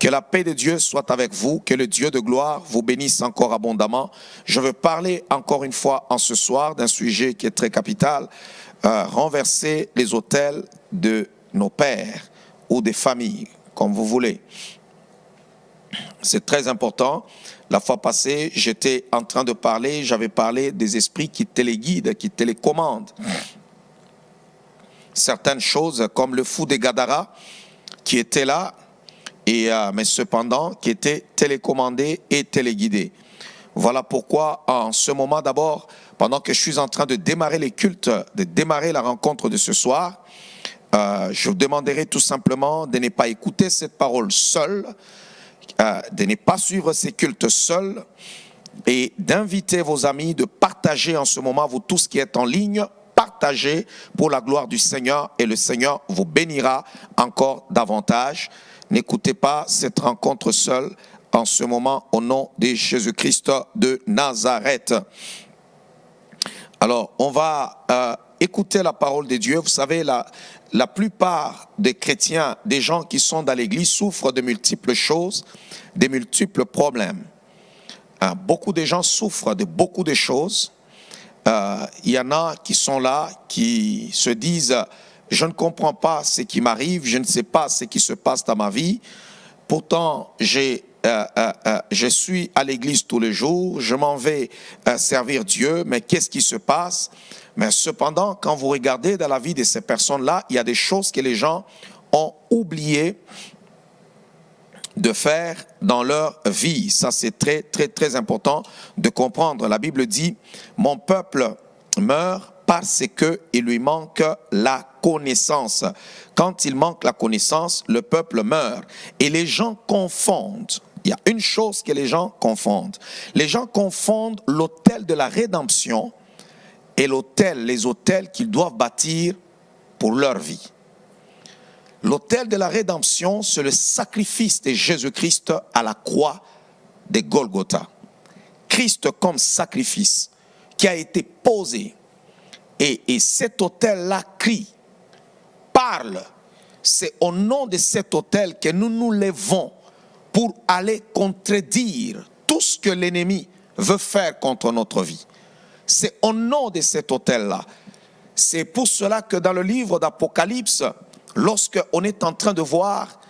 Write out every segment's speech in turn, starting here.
Que la paix de Dieu soit avec vous, que le Dieu de gloire vous bénisse encore abondamment. Je veux parler encore une fois en ce soir d'un sujet qui est très capital, renverser les autels de nos pères ou des familles, comme vous voulez. C'est très important. La fois passée, j'étais en train de parler, j'avais parlé des esprits qui téléguident, qui télécommandent. Certaines choses comme le fou des Gadara qui était là, mais cependant qui était télécommandé et téléguidé. Voilà pourquoi en ce moment d'abord, pendant que je suis en train de démarrer les cultes, de démarrer la rencontre de ce soir, je vous demanderai tout simplement de ne pas écouter cette parole seule, de ne pas suivre ces cultes seuls et d'inviter vos amis, de partager en ce moment, vous tous qui êtes en ligne, partagez pour la gloire du Seigneur et le Seigneur vous bénira encore davantage. N'écoutez pas cette rencontre seule en ce moment au nom de Jésus-Christ de Nazareth. Alors, on va écouter la parole de Dieu. Vous savez, la plupart des chrétiens, des gens qui sont dans l'église souffrent de multiples choses, de multiples problèmes. Beaucoup de gens souffrent de beaucoup de choses. Il y en a qui sont là, qui se disent « Je ne comprends pas ce qui m'arrive, je ne sais pas ce qui se passe dans ma vie. Pourtant, je suis à l'église tous les jours, je m'en vais servir Dieu, mais qu'est-ce qui se passe ?» Mais cependant, quand vous regardez dans la vie de ces personnes-là, il y a des choses que les gens ont oubliées de faire dans leur vie. Ça, c'est très, très, très important de comprendre. La Bible dit, mon peuple meurt parce qu'il lui manque la connaissance. Quand il manque la connaissance, le peuple meurt. Et les gens confondent. Il y a une chose que les gens confondent. Les gens confondent l'autel de la rédemption et les autels qu'ils doivent bâtir pour leur vie. L'autel de la rédemption, c'est le sacrifice de Jésus-Christ à la croix de Golgotha. Christ comme sacrifice qui a été posé. Et cet autel-là crie, parle. C'est au nom de cet autel que nous nous levons pour aller contredire tout ce que l'ennemi veut faire contre notre vie. C'est au nom de cet autel-là. C'est pour cela que dans le livre d'Apocalypse, lorsque on est en train de voir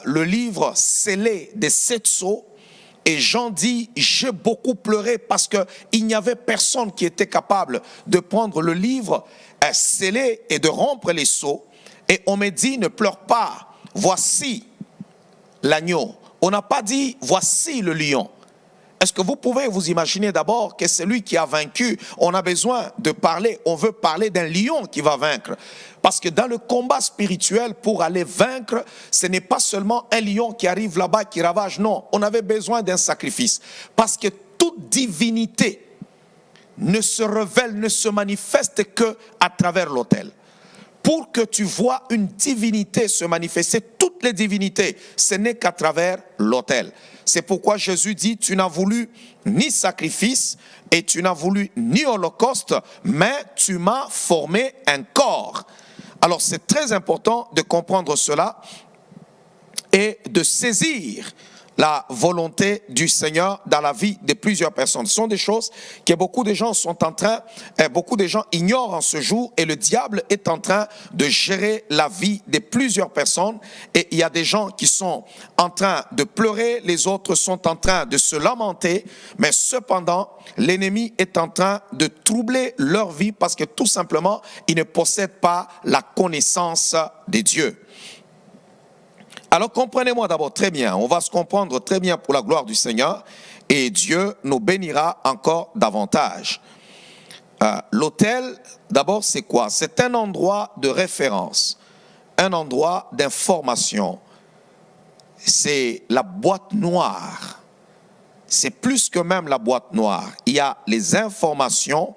le livre scellé des 7 sceaux, et Jean dit, j'ai beaucoup pleuré parce qu'il n'y avait personne qui était capable de prendre le livre scellé et de rompre les sceaux. Et on me dit, ne pleure pas, voici l'agneau. On n'a pas dit, voici le lion. Est-ce que vous pouvez vous imaginer d'abord que celui qui a vaincu, on a besoin de parler, on veut parler d'un lion qui va vaincre. Parce que dans le combat spirituel, pour aller vaincre, ce n'est pas seulement un lion qui arrive là-bas, qui ravage. Non, on avait besoin d'un sacrifice. Parce que toute divinité ne se révèle, ne se manifeste qu'à travers l'autel. Pour que tu vois une divinité se manifester, toutes les divinités, ce n'est qu'à travers l'autel. C'est pourquoi Jésus dit, tu n'as voulu ni sacrifice et tu n'as voulu ni holocauste, mais tu m'as formé un corps. Alors c'est très important de comprendre cela et de saisir la volonté du Seigneur dans la vie de plusieurs personnes. Ce sont des choses que beaucoup de gens ignorent en ce jour, et le diable est en train de gérer la vie de plusieurs personnes. Et il y a des gens qui sont en train de pleurer, les autres sont en train de se lamenter, mais cependant, l'ennemi est en train de troubler leur vie parce que tout simplement, ils ne possèdent pas la connaissance de Dieu. Alors comprenez-moi d'abord très bien, on va se comprendre très bien pour la gloire du Seigneur et Dieu nous bénira encore davantage. L'autel, d'abord c'est quoi? C'est un endroit de référence, un endroit d'information. C'est la boîte noire, c'est plus que même la boîte noire. Il y a les informations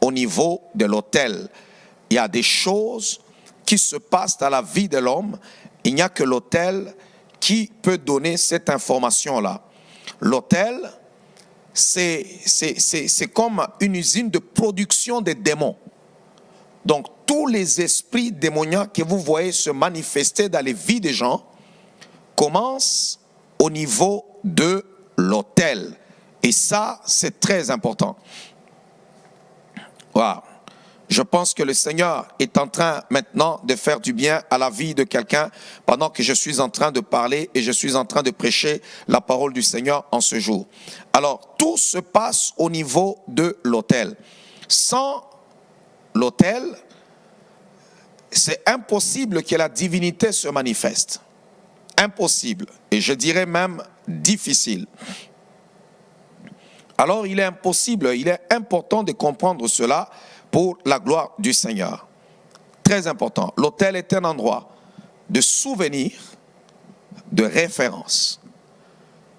au niveau de l'autel. Il y a des choses qui se passent dans la vie de l'homme. Il n'y a que l'autel qui peut donner cette information-là. L'autel, c'est comme une usine de production des démons. Donc, tous les esprits démoniaques que vous voyez se manifester dans les vies des gens commencent au niveau de l'autel. Et ça, c'est très important. Wow. Je pense que le Seigneur est en train maintenant de faire du bien à la vie de quelqu'un pendant que je suis en train de parler et je suis en train de prêcher la parole du Seigneur en ce jour. Alors, tout se passe au niveau de l'autel. Sans l'autel, c'est impossible que la divinité se manifeste. Impossible. Et je dirais même difficile. Alors, il est impossible, il est important de comprendre cela pour la gloire du Seigneur. Très important. L'autel est un endroit de souvenir, de référence.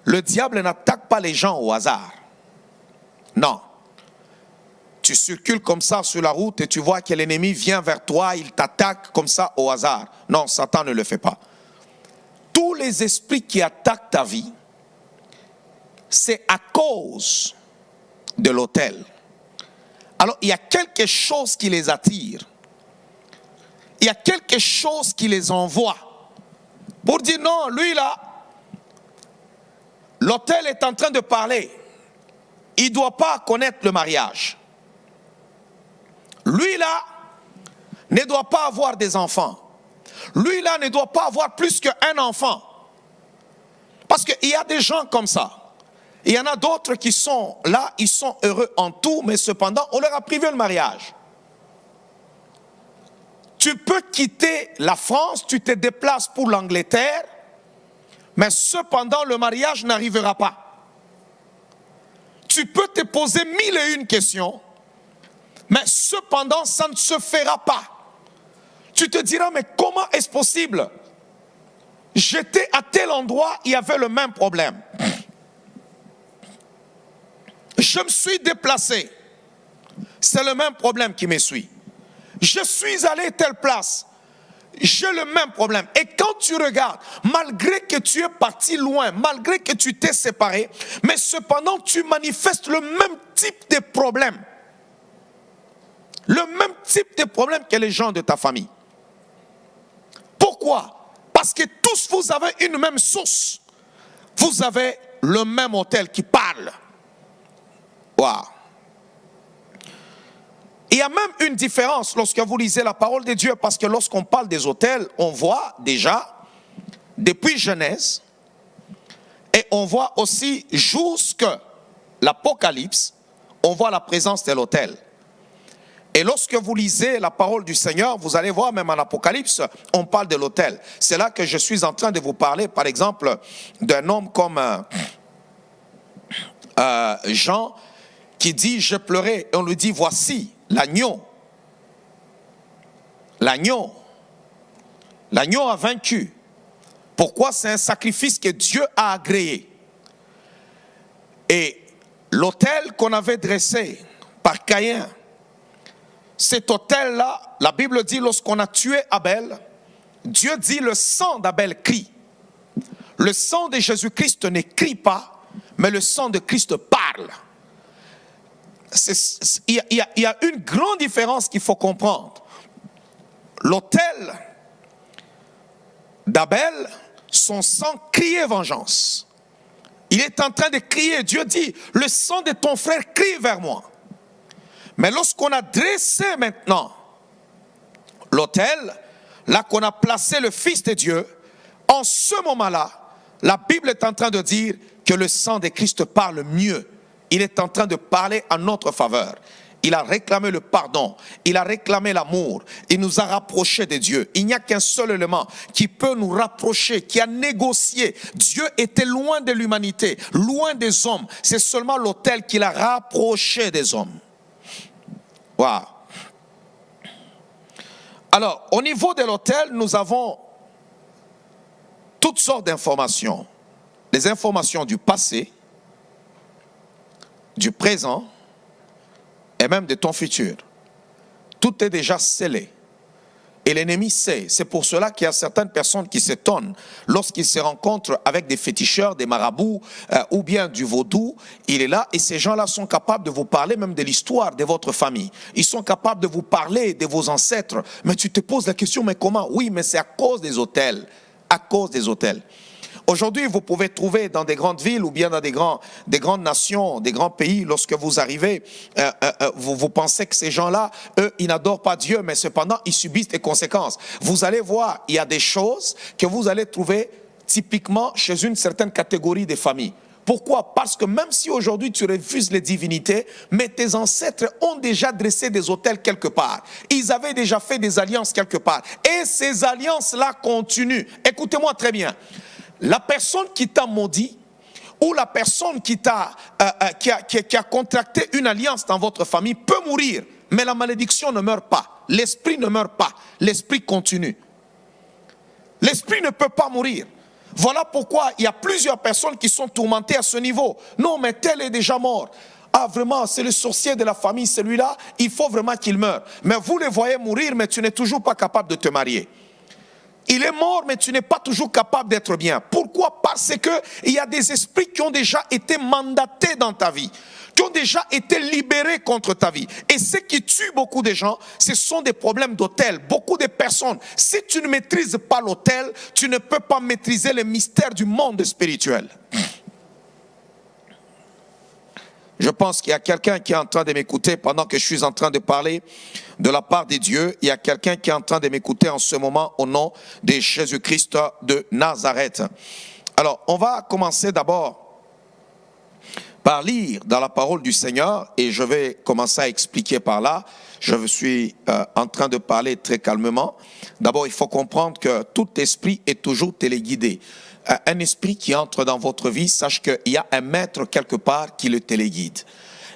Le diable n'attaque pas les gens au hasard. Non. Tu circules comme ça sur la route et tu vois que l'ennemi vient vers toi, il t'attaque comme ça au hasard. Non, Satan ne le fait pas. Tous les esprits qui attaquent ta vie, c'est à cause de l'autel. Alors, il y a quelque chose qui les attire. Il y a quelque chose qui les envoie. Pour dire non, lui là, l'autel est en train de parler. Il ne doit pas connaître le mariage. Lui là, ne doit pas avoir des enfants. Lui là, ne doit pas avoir plus qu'un enfant. Parce qu'il y a des gens comme ça. Il y en a d'autres qui sont là, ils sont heureux en tout, mais cependant, on leur a privé le mariage. Tu peux quitter la France, tu te déplaces pour l'Angleterre, mais cependant, le mariage n'arrivera pas. Tu peux te poser 1001 questions, mais cependant, ça ne se fera pas. Tu te diras, mais comment est-ce possible? J'étais à tel endroit, il y avait le même problème. Je me suis déplacé. C'est le même problème qui me suit. Je suis allé à telle place. J'ai le même problème. Et quand tu regardes, malgré que tu es parti loin, malgré que tu t'es séparé, mais cependant tu manifestes le même type de problème. Le même type de problème que les gens de ta famille. Pourquoi? Parce que tous vous avez une même source. Vous avez le même autel qui parle. Wow. Il y a même une différence lorsque vous lisez la parole de Dieu, parce que lorsqu'on parle des autels, on voit déjà, depuis Genèse, et on voit aussi jusqu'à l'Apocalypse, on voit la présence de l'autel. Et lorsque vous lisez la parole du Seigneur, vous allez voir même en Apocalypse, on parle de l'autel. C'est là que je suis en train de vous parler, par exemple, d'un homme comme Jean, qui dit, je pleurais, et on lui dit, voici l'agneau. L'agneau. L'agneau a vaincu. Pourquoi? C'est un sacrifice que Dieu a agréé. Et l'autel qu'on avait dressé par Caïn, cet autel-là, la Bible dit, lorsqu'on a tué Abel, Dieu dit, le sang d'Abel crie. Le sang de Jésus-Christ ne crie pas, mais le sang de Christ parle. Il y a une grande différence qu'il faut comprendre. L'autel d'Abel, son sang criait vengeance. Il est en train de crier. Dieu dit, le sang de ton frère crie vers moi. Mais lorsqu'on a dressé maintenant l'autel, là qu'on a placé le Fils de Dieu, en ce moment-là, la Bible est en train de dire que le sang de Christ parle mieux. Il est en train de parler en notre faveur. Il a réclamé le pardon, il a réclamé l'amour, il nous a rapprochés de Dieu. Il n'y a qu'un seul élément qui peut nous rapprocher, qui a négocié. Dieu était loin de l'humanité, loin des hommes. C'est seulement l'autel qui l'a rapproché des hommes. Wow. Alors, au niveau de l'autel, nous avons toutes sortes d'informations. Les informations du passé, du présent et même de ton futur. Tout est déjà scellé. Et l'ennemi sait. C'est pour cela qu'il y a certaines personnes qui s'étonnent lorsqu'ils se rencontrent avec des féticheurs, des marabouts ou bien du vaudou. Il est là et ces gens-là sont capables de vous parler même de l'histoire de votre famille. Ils sont capables de vous parler de vos ancêtres. Mais tu te poses la question, mais comment? Oui, mais c'est à cause des autels. À cause des autels. Aujourd'hui, vous pouvez trouver dans des grandes villes ou bien dans des grandes nations, des grands pays, lorsque vous arrivez, vous pensez que ces gens-là, eux, ils n'adorent pas Dieu, mais cependant, ils subissent des conséquences. Vous allez voir, il y a des choses que vous allez trouver typiquement chez une certaine catégorie de familles. Pourquoi? Parce que même si aujourd'hui tu refuses les divinités, mais tes ancêtres ont déjà dressé des autels quelque part. Ils avaient déjà fait des alliances quelque part. Et ces alliances-là continuent. Écoutez-moi très bien. La personne qui t'a maudit, ou la personne qui a contracté une alliance dans votre famille peut mourir, mais la malédiction ne meurt pas. L'esprit ne meurt pas. L'esprit continue. L'esprit ne peut pas mourir. Voilà pourquoi il y a plusieurs personnes qui sont tourmentées à ce niveau. Non, mais tel est déjà mort. Ah, vraiment, c'est le sorcier de la famille, celui-là, il faut vraiment qu'il meure. Mais vous les voyez mourir, mais tu n'es toujours pas capable de te marier. Il est mort, mais tu n'es pas toujours capable d'être bien. Pourquoi? Parce qu'il y a des esprits qui ont déjà été mandatés dans ta vie, qui ont déjà été libérés contre ta vie. Et ce qui tue beaucoup de gens, ce sont des problèmes d'autel. Beaucoup de personnes, si tu ne maîtrises pas l'autel, tu ne peux pas maîtriser les mystères du monde spirituel. Je pense qu'il y a quelqu'un qui est en train de m'écouter pendant que je suis en train de parler de la part de Dieu. Il y a quelqu'un qui est en train de m'écouter en ce moment au nom de Jésus-Christ de Nazareth. Alors, on va commencer d'abord par lire dans la parole du Seigneur et je vais commencer à expliquer par là. Je suis en train de parler très calmement. D'abord, il faut comprendre que tout esprit est toujours téléguidé. Un esprit qui entre dans votre vie, sache qu'il y a un maître quelque part qui le téléguide.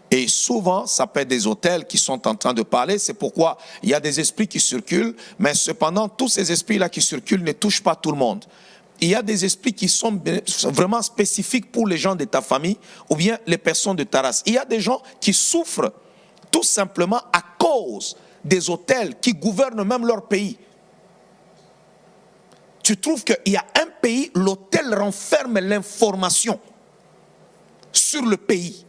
Et souvent, ça peut être des autels qui sont en train de parler. C'est pourquoi il y a des esprits qui circulent, mais cependant, tous ces esprits-là qui circulent ne touchent pas tout le monde. Il y a des esprits qui sont vraiment spécifiques pour les gens de ta famille ou bien les personnes de ta race. Il y a des gens qui souffrent tout simplement à cause des autels qui gouvernent même leur pays. Tu trouves qu'il y a un pays, l'autel renferme l'information sur le pays.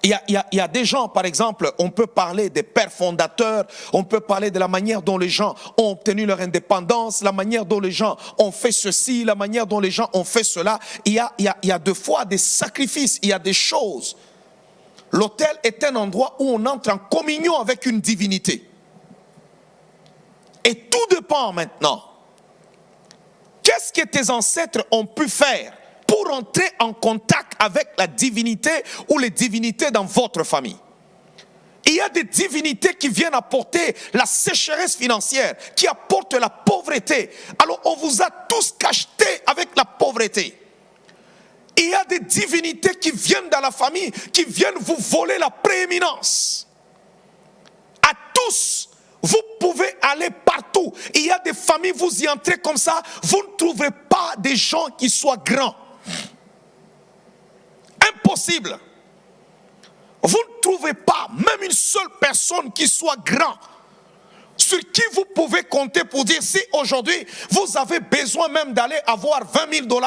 Il y a des gens, par exemple, on peut parler des pères fondateurs, on peut parler de la manière dont les gens ont obtenu leur indépendance, la manière dont les gens ont fait ceci, la manière dont les gens ont fait cela. Il y a deux fois des sacrifices, il y a des choses. L'autel est un endroit où on entre en communion avec une divinité. Et tout dépend maintenant. Qu'est-ce que tes ancêtres ont pu faire pour entrer en contact avec la divinité ou les divinités dans votre famille? Il y a des divinités qui viennent apporter la sécheresse financière, qui apportent la pauvreté. Alors on vous a tous cachetés avec la pauvreté. Il y a des divinités qui viennent dans la famille, qui viennent vous voler la prééminence. À tous, vous pouvez aller partout. Il y a des familles, vous y entrez comme ça, vous ne trouverez pas des gens qui soient grands. Impossible. Vous ne trouvez pas même une seule personne qui soit grand, sur qui vous pouvez compter pour dire si aujourd'hui vous avez besoin même d'aller avoir 20 000 $,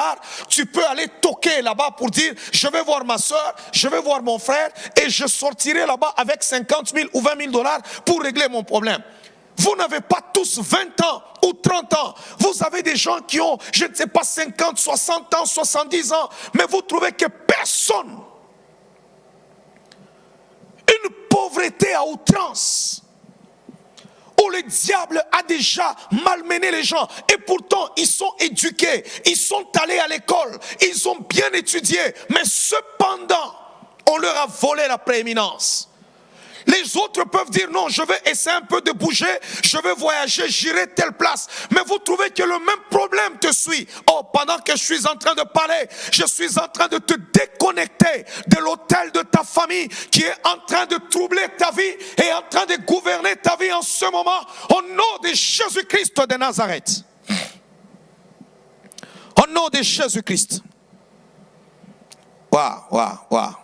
tu peux aller toquer là-bas pour dire je vais voir ma soeur, je vais voir mon frère et je sortirai là-bas avec 50 000 ou 20 000 $ pour régler mon problème. Vous n'avez pas tous 20 ans ou 30 ans. Vous avez des gens qui ont, je ne sais pas, 50, 60 ans, 70 ans. Mais vous trouvez que personne. Une pauvreté à outrance. Où le diable a déjà malmené les gens. Et pourtant, ils sont éduqués. Ils sont allés à l'école. Ils ont bien étudié. Mais cependant, on leur a volé la prééminence. Les autres peuvent dire non, je vais essayer un peu de bouger, je vais voyager, j'irai telle place. Mais vous trouvez que le même problème te suit. Oh, pendant que je suis en train de parler, je suis en train de te déconnecter de l'autel de ta famille qui est en train de troubler ta vie et en train de gouverner ta vie en ce moment au nom de Jésus-Christ de Nazareth. Au nom de Jésus-Christ. Waouh, waouh, waouh.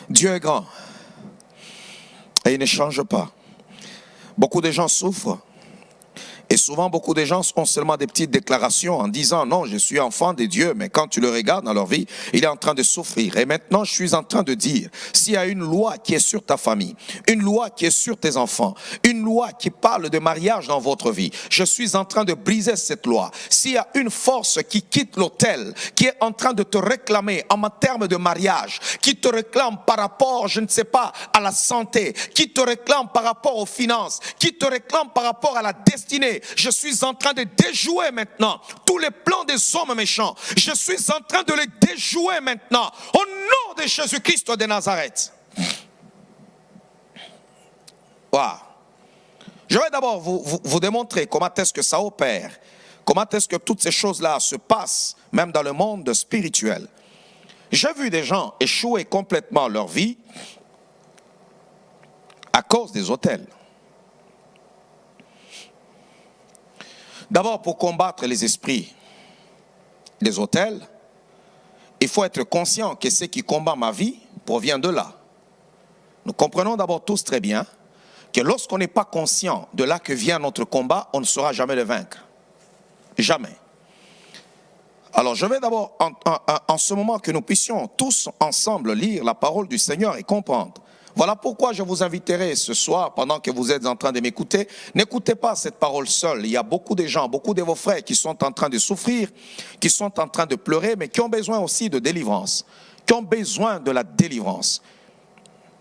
Dieu est grand et il ne change pas. Beaucoup de gens souffrent Et souvent, beaucoup de gens ont seulement des petites déclarations en disant « Non, je suis enfant de Dieu », mais quand tu le regardes dans leur vie, il est en train de souffrir. Et maintenant, je suis en train de dire, s'il y a une loi qui est sur ta famille, une loi qui est sur tes enfants, une loi qui parle de mariage dans votre vie, je suis en train de briser cette loi. S'il y a une force qui quitte l'autel, qui est en train de te réclamer en termes de mariage, qui te réclame par rapport, je ne sais pas, à la santé, qui te réclame par rapport aux finances, qui te réclame par rapport à la destinée, je suis en train de déjouer maintenant tous les plans des hommes méchants. Je suis en train de les déjouer maintenant au nom de Jésus-Christ de Nazareth. Wow. Je vais d'abord vous démontrer comment est-ce que ça opère, comment est-ce que toutes ces choses-là se passent, même dans le monde spirituel. J'ai vu des gens échouer complètement leur vie à cause des autels. D'abord, pour combattre les esprits des autels, il faut être conscient que ce qui combat ma vie provient de là. Nous comprenons d'abord tous très bien que lorsqu'on n'est pas conscient de là que vient notre combat, on ne saura jamais le vaincre. Jamais. Alors je vais d'abord, en ce moment, que nous puissions tous ensemble lire la parole du Seigneur et comprendre. Voilà pourquoi je vous inviterai ce soir, pendant que vous êtes en train de m'écouter, n'écoutez pas cette parole seule. Il y a beaucoup de gens, beaucoup de vos frères qui sont en train de souffrir, qui sont en train de pleurer, mais qui ont besoin aussi de délivrance, qui ont besoin de la délivrance.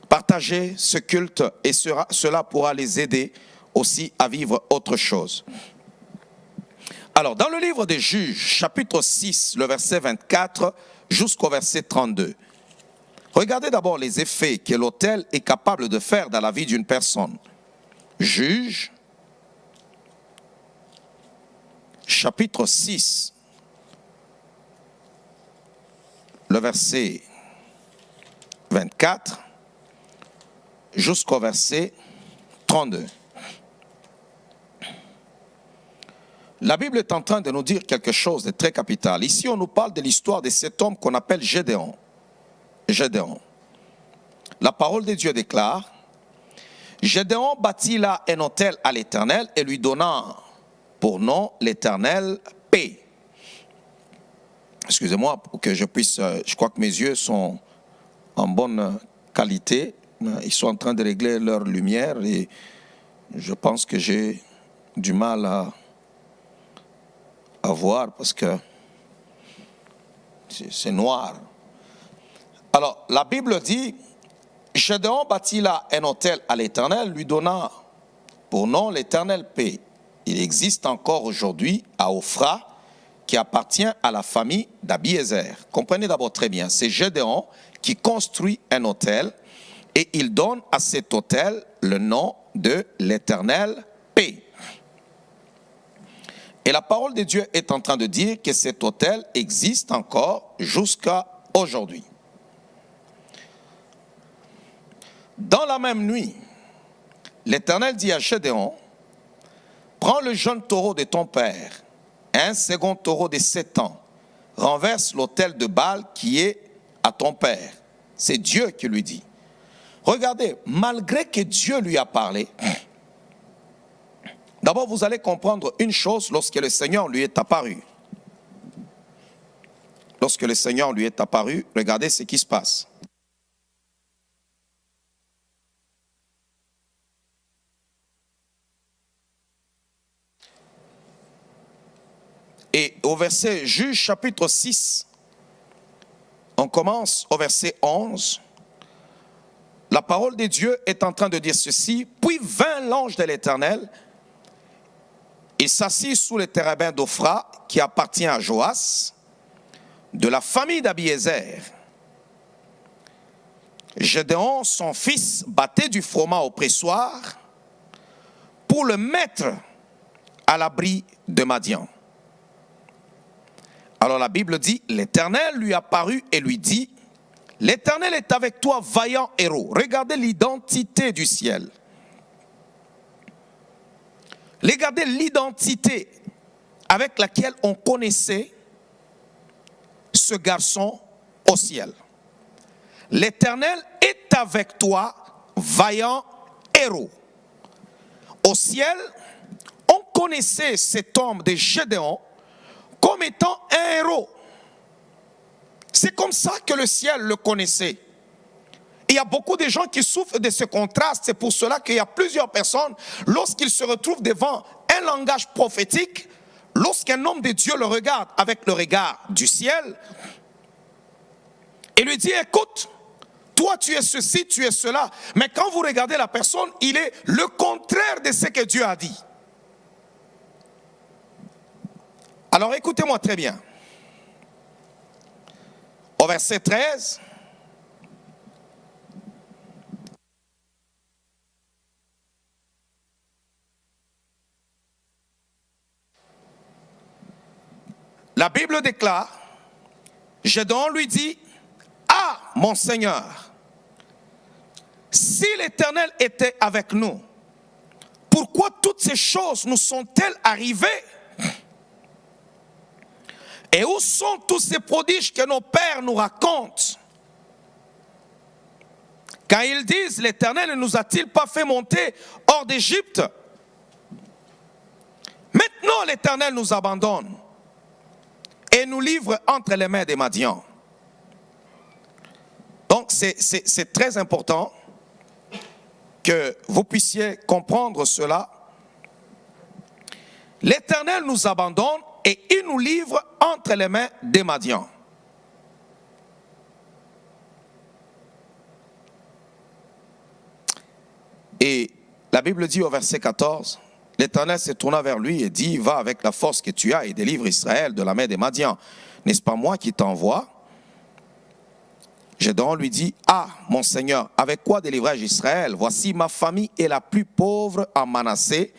Partagez ce culte et cela pourra les aider aussi à vivre autre chose. Alors, dans le livre des Juges, chapitre 6, le verset 24 jusqu'au verset 32, regardez d'abord les effets que l'autel est capable de faire dans la vie d'une personne. Juges, chapitre 6, le verset 24 jusqu'au verset 32. La Bible est en train de nous dire quelque chose de très capital. Ici, on nous parle de l'histoire de cet homme qu'on appelle Gédéon. Gédéon. La parole de Dieu déclare, Gédéon bâtit là un autel à l'Éternel et lui donna pour nom l'Éternel paix. Excusez-moi pour que je puisse, je crois que mes yeux sont en bonne qualité. Ils sont en train de régler leur lumière et je pense que j'ai du mal à voir parce que c'est noir. Alors, la Bible dit, Gédéon bâtit là un autel à l'Éternel, lui donna pour nom l'Éternel paix. Il existe encore aujourd'hui à Ophra, qui appartient à la famille d'Abiézer. Comprenez d'abord très bien, c'est Gédéon qui construit un autel et il donne à cet autel le nom de l'Éternel paix. Et la parole de Dieu est en train de dire que cet autel existe encore jusqu'à aujourd'hui. Dans la même nuit, l'Éternel dit à Gédéon, prends le jeune taureau de ton père, un second taureau de 7 ans, renverse l'autel de Baal qui est à ton père. C'est Dieu qui lui dit. Regardez, malgré que Dieu lui a parlé, d'abord vous allez comprendre une chose lorsque le Seigneur lui est apparu. Lorsque le Seigneur lui est apparu, regardez ce qui se passe. Et au verset Juge chapitre 6, on commence au verset 11. La parole de Dieu est en train de dire ceci. Puis vint l'ange de l'Éternel. Il s'assit sous le térébin d'Ophra qui appartient à Joas, de la famille d'Abiézer. Gédéon, son fils, battait du froment au pressoir pour le mettre à l'abri de Madian. Alors la Bible dit, l'Éternel lui apparut et lui dit, l'Éternel est avec toi, vaillant héros. Regardez l'identité du ciel. Regardez l'identité avec laquelle on connaissait ce garçon au ciel. L'Éternel est avec toi, vaillant héros. Au ciel, on connaissait cet homme de Gédéon comme étant un héros. C'est comme ça que le ciel le connaissait. Il y a beaucoup de gens qui souffrent de ce contraste. C'est pour cela qu'il y a plusieurs personnes, lorsqu'ils se retrouvent devant un langage prophétique, lorsqu'un homme de Dieu le regarde avec le regard du ciel, et lui dit, écoute, toi tu es ceci, tu es cela. Mais quand vous regardez la personne, il est le contraire de ce que Dieu a dit. Alors écoutez-moi très bien. Au verset 13, la Bible déclare, Gédéon lui dit, ah, mon Seigneur, si l'Éternel était avec nous, pourquoi toutes ces choses nous sont-elles arrivées? Et où sont tous ces prodiges que nos pères nous racontent? Quand ils disent, l'Éternel ne nous a-t-il pas fait monter hors d'Égypte? Maintenant l'Éternel nous abandonne et nous livre entre les mains des Madians. Donc c'est très important que vous puissiez comprendre cela. L'Éternel nous abandonne et il nous livre entre les mains des Madians. Et la Bible dit au verset 14, l'Éternel se tourna vers lui et dit, va avec la force que tu as et délivre Israël de la main des Madians. N'est-ce pas moi qui t'envoie? Gédéon lui dit, ah, mon Seigneur, avec quoi délivrai-je Israël? Voici, ma famille est la plus pauvre en Manassé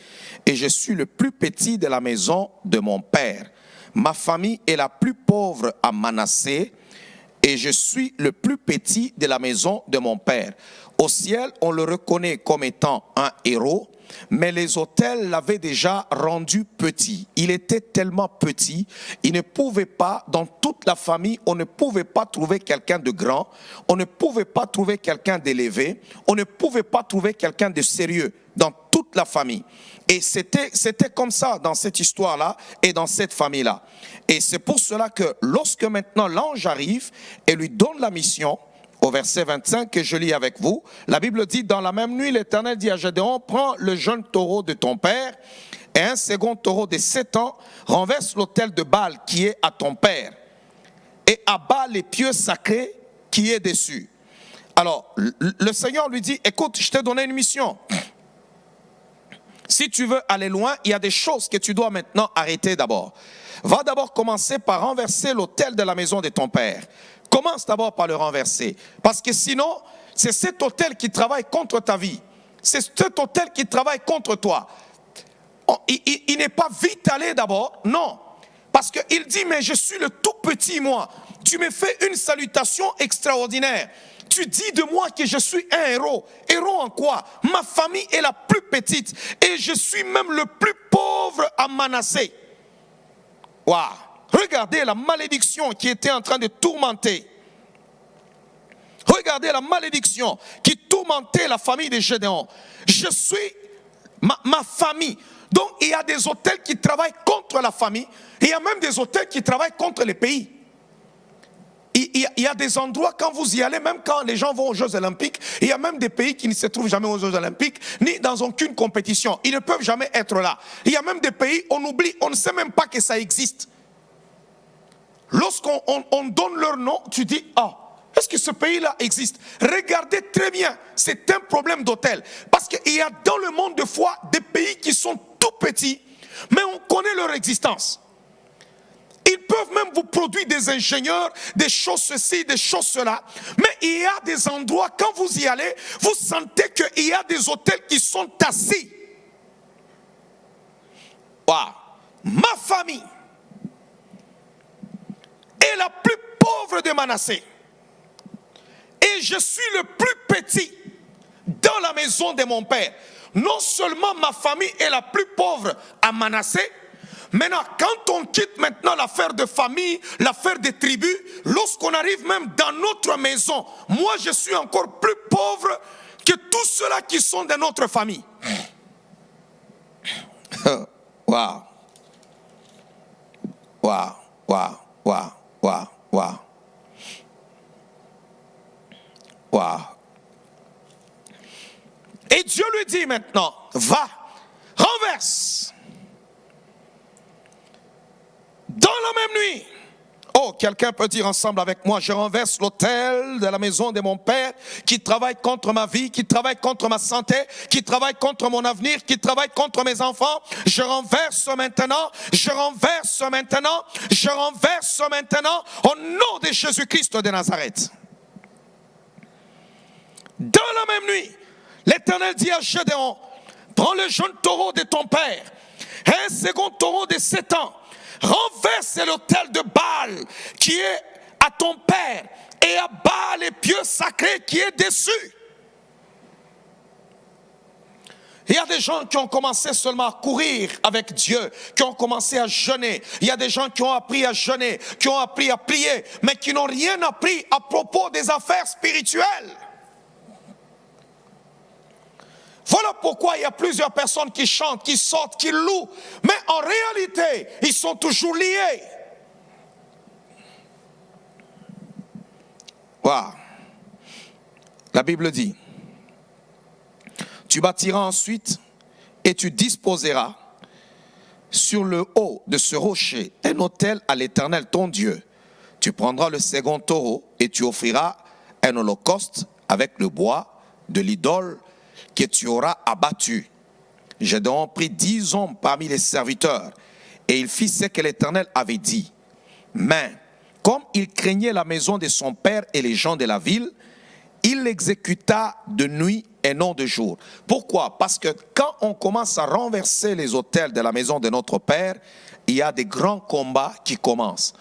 et je suis le plus petit de la maison de mon père. Ma famille est la plus pauvre en Manassé et je suis le plus petit de la maison de mon père. Au ciel, on le reconnaît comme étant un héros, mais les autels l'avaient déjà rendu petit. Il était tellement petit, il ne pouvait pas, dans toute la famille, on ne pouvait pas trouver quelqu'un de grand, on ne pouvait pas trouver quelqu'un d'élevé, on ne pouvait pas trouver quelqu'un de sérieux dans toute la famille. Et c'était comme ça dans cette histoire-là et dans cette famille-là. Et c'est pour cela que lorsque maintenant l'ange arrive et lui donne la mission, au verset 25 que je lis avec vous, la Bible dit, dans la même nuit, l'Éternel dit à Gédéon, prends le jeune taureau de ton père et un second taureau de 7 ans, renverse l'autel de Baal qui est à ton père et abat les pieux sacrés qui est dessus. Alors, le Seigneur lui dit, écoute, je t'ai donné une mission. Si tu veux aller loin, il y a des choses que tu dois maintenant arrêter d'abord. Va d'abord commencer par renverser l'autel de la maison de ton père. Commence d'abord par le renverser. Parce que sinon, c'est cet autel qui travaille contre ta vie. C'est cet autel qui travaille contre toi. Il n'est pas vite allé d'abord, non. Parce qu'il dit, mais je suis le tout petit moi. Tu me fais une salutation extraordinaire. Tu dis de moi que je suis un héros. Héros en quoi? Ma famille est la plus petite. Et je suis même le plus pauvre à Manassé. Waouh! Regardez la malédiction qui était en train de tourmenter. Regardez la malédiction qui tourmentait la famille de Gédéon. Je suis ma famille. Donc il y a des autels qui travaillent contre la famille. Il y a même des autels qui travaillent contre les pays. Il y a des endroits, quand vous y allez, même quand les gens vont aux Jeux Olympiques, il y a même des pays qui ne se trouvent jamais aux Jeux Olympiques, ni dans aucune compétition. Ils ne peuvent jamais être là. Il y a même des pays, on oublie, on ne sait même pas que ça existe. Lorsqu'on donne leur nom, tu dis, ah, est-ce que ce pays-là existe? Regardez très bien, c'est un problème d'hôtel. Parce qu'il y a dans le monde de foi des pays qui sont tout petits, mais on connaît leur existence. Ils peuvent même vous produire des ingénieurs, des choses ceci, des choses cela. Mais il y a des endroits, quand vous y allez, vous sentez qu'il y a des hôtels qui sont assis. Waouh! Ma famille est la plus pauvre de Manassé. Et je suis le plus petit dans la maison de mon père. Non seulement ma famille est la plus pauvre à Manassé, maintenant, quand on quitte maintenant l'affaire de famille, l'affaire des tribus, lorsqu'on arrive même dans notre maison, moi je suis encore plus pauvre que tous ceux-là qui sont de notre famille. Waouh. Waouh, waouh, waouh, waouh, waouh. Waouh. Et Dieu lui dit maintenant, va, renverse. Dans la même nuit. Oh, quelqu'un peut dire ensemble avec moi, je renverse l'autel de la maison de mon père qui travaille contre ma vie, qui travaille contre ma santé, qui travaille contre mon avenir, qui travaille contre mes enfants. Je renverse maintenant, je renverse maintenant, je renverse maintenant au nom de Jésus-Christ de Nazareth. Dans la même nuit, l'Éternel dit à Gédéon, prends le jeune taureau de ton père et un second taureau de 7 ans. Renverse l'autel de Baal qui est à ton père et abat les pieux sacrés qui est dessus. Il y a des gens qui ont commencé seulement à courir avec Dieu, qui ont commencé à jeûner. Il y a des gens qui ont appris à jeûner, qui ont appris à prier, mais qui n'ont rien appris à propos des affaires spirituelles. Voilà pourquoi il y a plusieurs personnes qui chantent, qui sortent, qui louent. Mais en réalité, ils sont toujours liés. Wow. La Bible dit, tu bâtiras ensuite et tu disposeras sur le haut de ce rocher un autel à l'Éternel ton Dieu. Tu prendras le second taureau et tu offriras un holocauste avec le bois de l'idole que tu auras abattu. Gédéon prit 10 hommes parmi les serviteurs et il fit ce que l'Éternel avait dit. Mais comme il craignait la maison de son père et les gens de la ville, il l'exécuta de nuit et non de jour. Pourquoi? Parce que quand on commence à renverser les autels de la maison de notre père, il y a des grands combats qui commencent.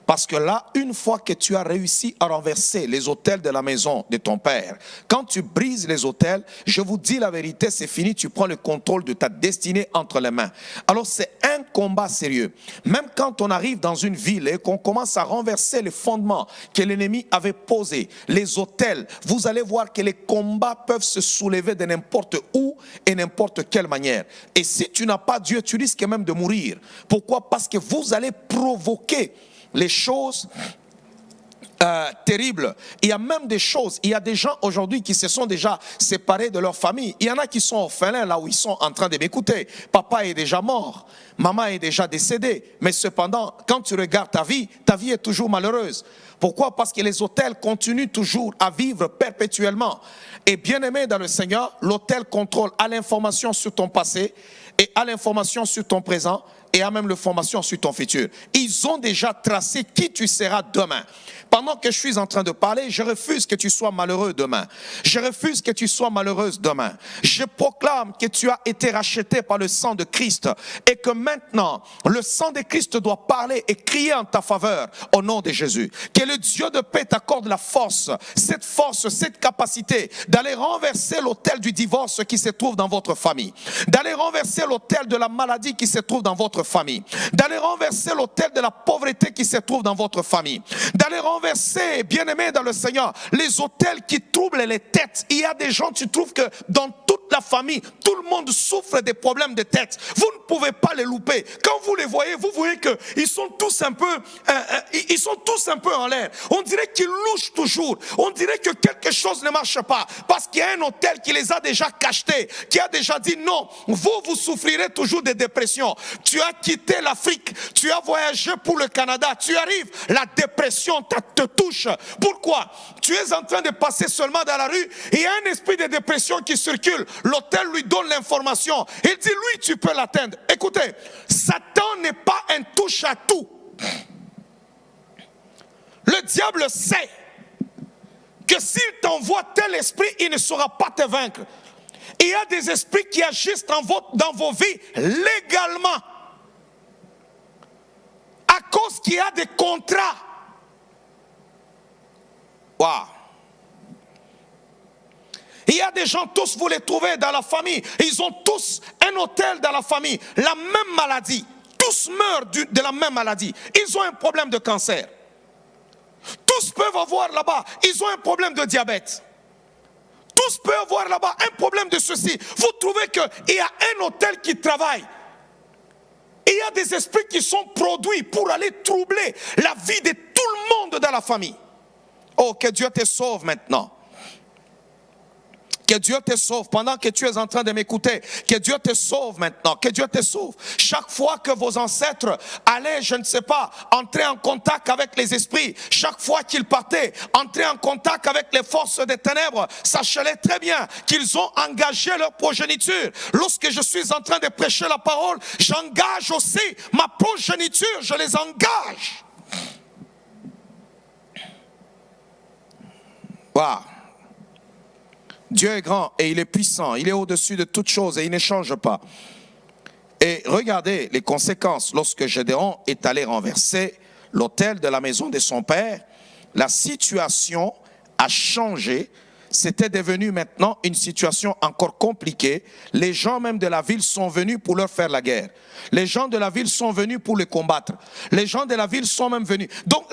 Parce que là, une fois que tu as réussi à renverser les autels de la maison de ton père, quand tu brises les autels, je vous dis la vérité, c'est fini, tu prends le contrôle de ta destinée entre les mains. Alors c'est un combat sérieux. Même quand on arrive dans une ville et qu'on commence à renverser les fondements que l'ennemi avait posés, les autels, vous allez voir que les combats peuvent se soulever de n'importe où et n'importe quelle manière. Et si tu n'as pas Dieu, tu risques même de mourir. Pourquoi? Parce que vous allez provoquer les choses terribles. Il y a même des choses, il y a des gens aujourd'hui qui se sont déjà séparés de leur famille. Il y en a qui sont orphelins là où ils sont en train de m'écouter. Papa est déjà mort, maman est déjà décédée. Mais cependant, quand tu regardes ta vie est toujours malheureuse. Pourquoi? Parce que les autels continuent toujours à vivre perpétuellement. Et bien aimé dans le Seigneur, l'autel contrôle à l'information sur ton passé et à l'information sur ton présent et à même l'information sur ton futur. Ils ont déjà tracé qui tu seras demain. Pendant que je suis en train de parler, je refuse que tu sois malheureux demain. Je refuse que tu sois malheureuse demain. Je proclame que tu as été racheté par le sang de Christ et que maintenant, le sang de Christ doit parler et crier en ta faveur au nom de Jésus. Que le Dieu de paix t'accorde la force, cette capacité d'aller renverser l'autel du divorce qui se trouve dans votre famille, d'aller renverser l'autel de la maladie qui se trouve dans votre famille, d'aller renverser l'autel de la pauvreté qui se trouve dans votre famille, d'aller renverser, bien-aimé dans le Seigneur, les autels qui troublent les têtes. Il y a des gens, tu trouves que dans toute la famille, tout le monde souffre des problèmes de tête. Vous ne pouvez pas les louper. Quand vous les voyez, vous voyez qu'ils sont tous un peu, en l'air. On dirait qu'ils louchent toujours. On dirait que quelque chose ne marche pas. Parce qu'il y a un autel qui les a déjà cachetés, qui a déjà dit non, vous souffrirez toujours de dépression. Tu as quitté l'Afrique, tu as voyagé pour le Canada, tu arrives, la dépression te touche. Pourquoi? Tu es en train de passer seulement dans la rue et il y a un esprit de dépression qui circule. L'autel lui donne l'information. Il dit, lui, tu peux l'atteindre. Écoutez, Satan n'est pas un touche-à-tout. Le diable sait que s'il t'envoie tel esprit, il ne saura pas te vaincre. Il y a des esprits qui agissent dans vos vies légalement. À cause qu'il y a des contrats. Wow. Il y a des gens, tous vous les trouvez dans la famille. Ils ont tous un autel dans la famille. La même maladie. Tous meurent de la même maladie. Ils ont un problème de cancer. Tous peuvent avoir là-bas, ils ont un problème de diabète. Tous peuvent avoir là-bas un problème de ceci. Vous trouvez qu'il y a un autel qui travaille. Il y a des esprits qui sont produits pour aller troubler la vie de tout le monde dans la famille. Oh, que Dieu te sauve maintenant. Que Dieu te sauve pendant que tu es en train de m'écouter. Que Dieu te sauve maintenant. Que Dieu te sauve. Chaque fois que vos ancêtres allaient, je ne sais pas, entrer en contact avec les esprits, chaque fois qu'ils partaient, entrer en contact avec les forces des ténèbres, sachez-les très bien qu'ils ont engagé leur progéniture. Lorsque je suis en train de prêcher la parole, j'engage aussi ma progéniture. Je les engage. Waouh. Dieu est grand et il est puissant, il est au-dessus de toutes choses et il ne change pas. Et regardez les conséquences. Lorsque Gédéon est allé renverser l'autel de la maison de son père, la situation a changé. C'était devenu maintenant une situation encore compliquée. Les gens même de la ville sont venus pour leur faire la guerre. Les gens de la ville sont venus pour les combattre. Les gens de la ville sont même venus. Donc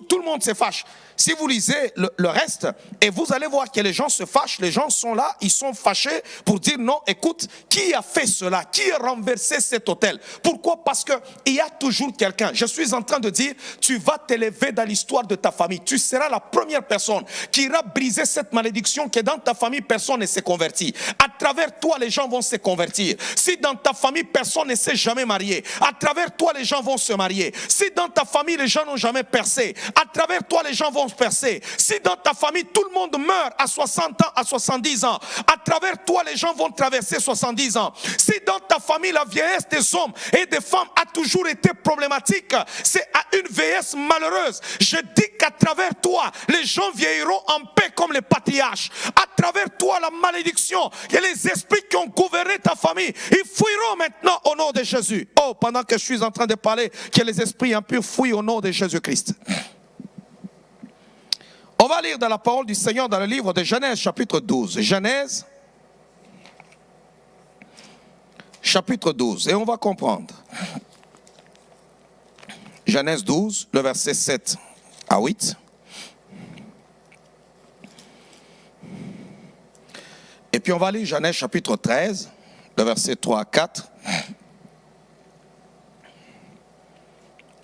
tout le monde se fâche. Si vous lisez le reste, et vous allez voir que les gens se fâchent, les gens sont là, ils sont fâchés pour dire non, écoute, qui a fait cela? Qui a renversé cet autel? Pourquoi? Parce qu'il y a toujours quelqu'un. Je suis en train de dire, tu vas t'élever dans l'histoire de ta famille. Tu seras la première personne qui ira briser cette malédiction que dans ta famille, personne ne s'est converti. À travers toi, les gens vont se convertir. Si dans ta famille, personne ne s'est jamais marié, à travers toi, les gens vont se marier. Si dans ta famille, les gens n'ont jamais percé, à travers toi, les gens vont percer. Si dans ta famille, tout le monde meurt à 60 ans, à 70 ans, à travers toi, les gens vont traverser 70 ans. Si dans ta famille, la vieillesse des hommes et des femmes a toujours été problématique, c'est à une vieillesse malheureuse. Je dis qu'à travers toi, les gens vieilliront en paix comme les patriarches. À travers toi, la malédiction et les esprits qui ont gouverné ta famille, ils fuiront maintenant au nom de Jésus. Oh, pendant que je suis en train de parler, que les esprits impurs fuient au nom de Jésus-Christ. On va lire dans la parole du Seigneur dans le livre de Genèse chapitre 12. Genèse chapitre 12. Et on va comprendre. Genèse 12, le verset 7 à 8. Et puis on va lire Genèse chapitre 13, le verset 3 à 4.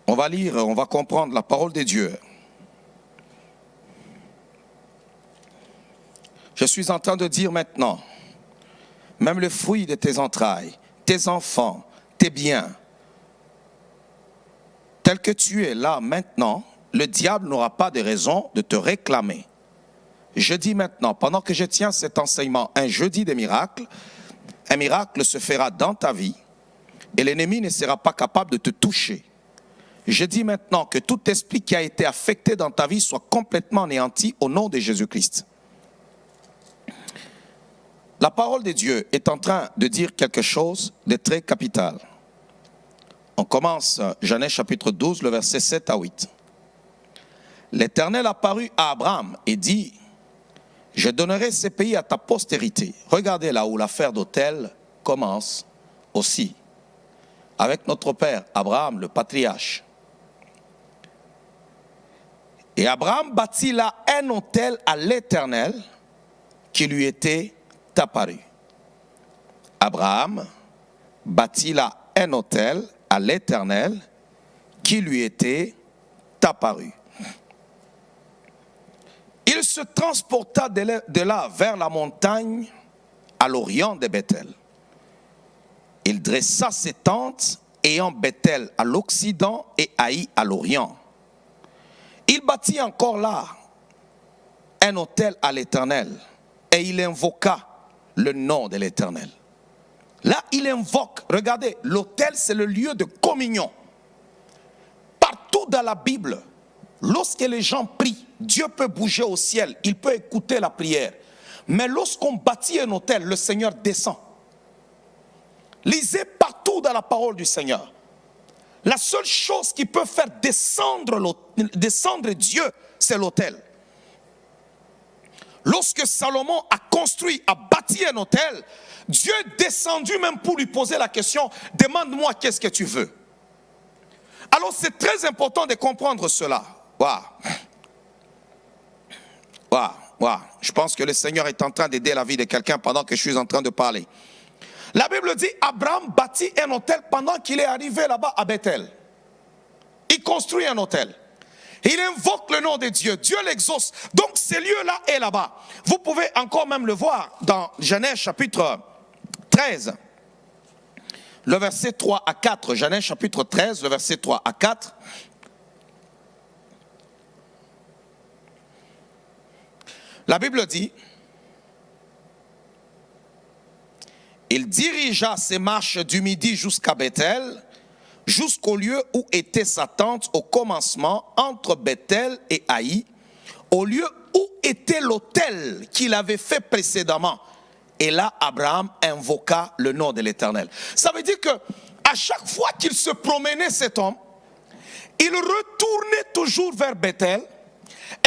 On va lire, on va comprendre la parole de Dieu. Je suis en train de dire maintenant, même le fruit de tes entrailles, tes enfants, tes biens, tel que tu es là maintenant, le diable n'aura pas de raison de te réclamer. Je dis maintenant, pendant que je tiens cet enseignement, un jeudi de miracle, un miracle se fera dans ta vie et l'ennemi ne sera pas capable de te toucher. Je dis maintenant que tout esprit qui a été affecté dans ta vie soit complètement anéanti au nom de Jésus-Christ. La parole de Dieu est en train de dire quelque chose de très capital. On commence Genèse chapitre 12, le verset 7 à 8. L'Éternel apparut à Abraham et dit, je donnerai ces pays à ta postérité. Regardez là où l'affaire d'autel commence aussi, avec notre père Abraham, le patriarche. Et Abraham bâtit là un autel à l'Éternel qui lui était apparu. Abraham bâtit là un autel à l'Éternel qui lui était apparu. Il se transporta de là vers la montagne à l'orient de Bethel. Il dressa ses tentes ayant Bethel à l'occident et Haï à l'orient. Il bâtit encore là un autel à l'Éternel et il invoqua le nom de l'Éternel. Là, il invoque, regardez, l'autel, c'est le lieu de communion. Partout dans la Bible, lorsque les gens prient, Dieu peut bouger au ciel, il peut écouter la prière. Mais lorsqu'on bâtit un autel, le Seigneur descend. Lisez partout dans la parole du Seigneur. La seule chose qui peut faire descendre Dieu, c'est l'autel. Lorsque Salomon a construit, a bâti un autel, Dieu est descendu même pour lui poser la question, demande-moi qu'est-ce que tu veux. Alors c'est très important de comprendre cela. Waouh. Waouh. Waouh. Je pense que le Seigneur est en train d'aider la vie de quelqu'un pendant que je suis en train de parler. La Bible dit, Abraham bâtit un autel pendant qu'il est arrivé là-bas à Bethel. Il construit un autel. Il invoque le nom de Dieu. Dieu l'exauce. Donc ce lieu-là est là-bas. Vous pouvez encore même le voir dans Genèse chapitre 13. Le verset 3 à 4. Genèse chapitre 13, le verset 3 à 4. La Bible dit, il dirigea ses marches du midi jusqu'à Bethel, jusqu'au lieu où était sa tente au commencement entre Bethel et Haï, au lieu où était l'autel qu'il avait fait précédemment. Et là, Abraham invoqua le nom de l'Éternel. Ça veut dire que à chaque fois qu'il se promenait, cet homme, il retournait toujours vers Bethel.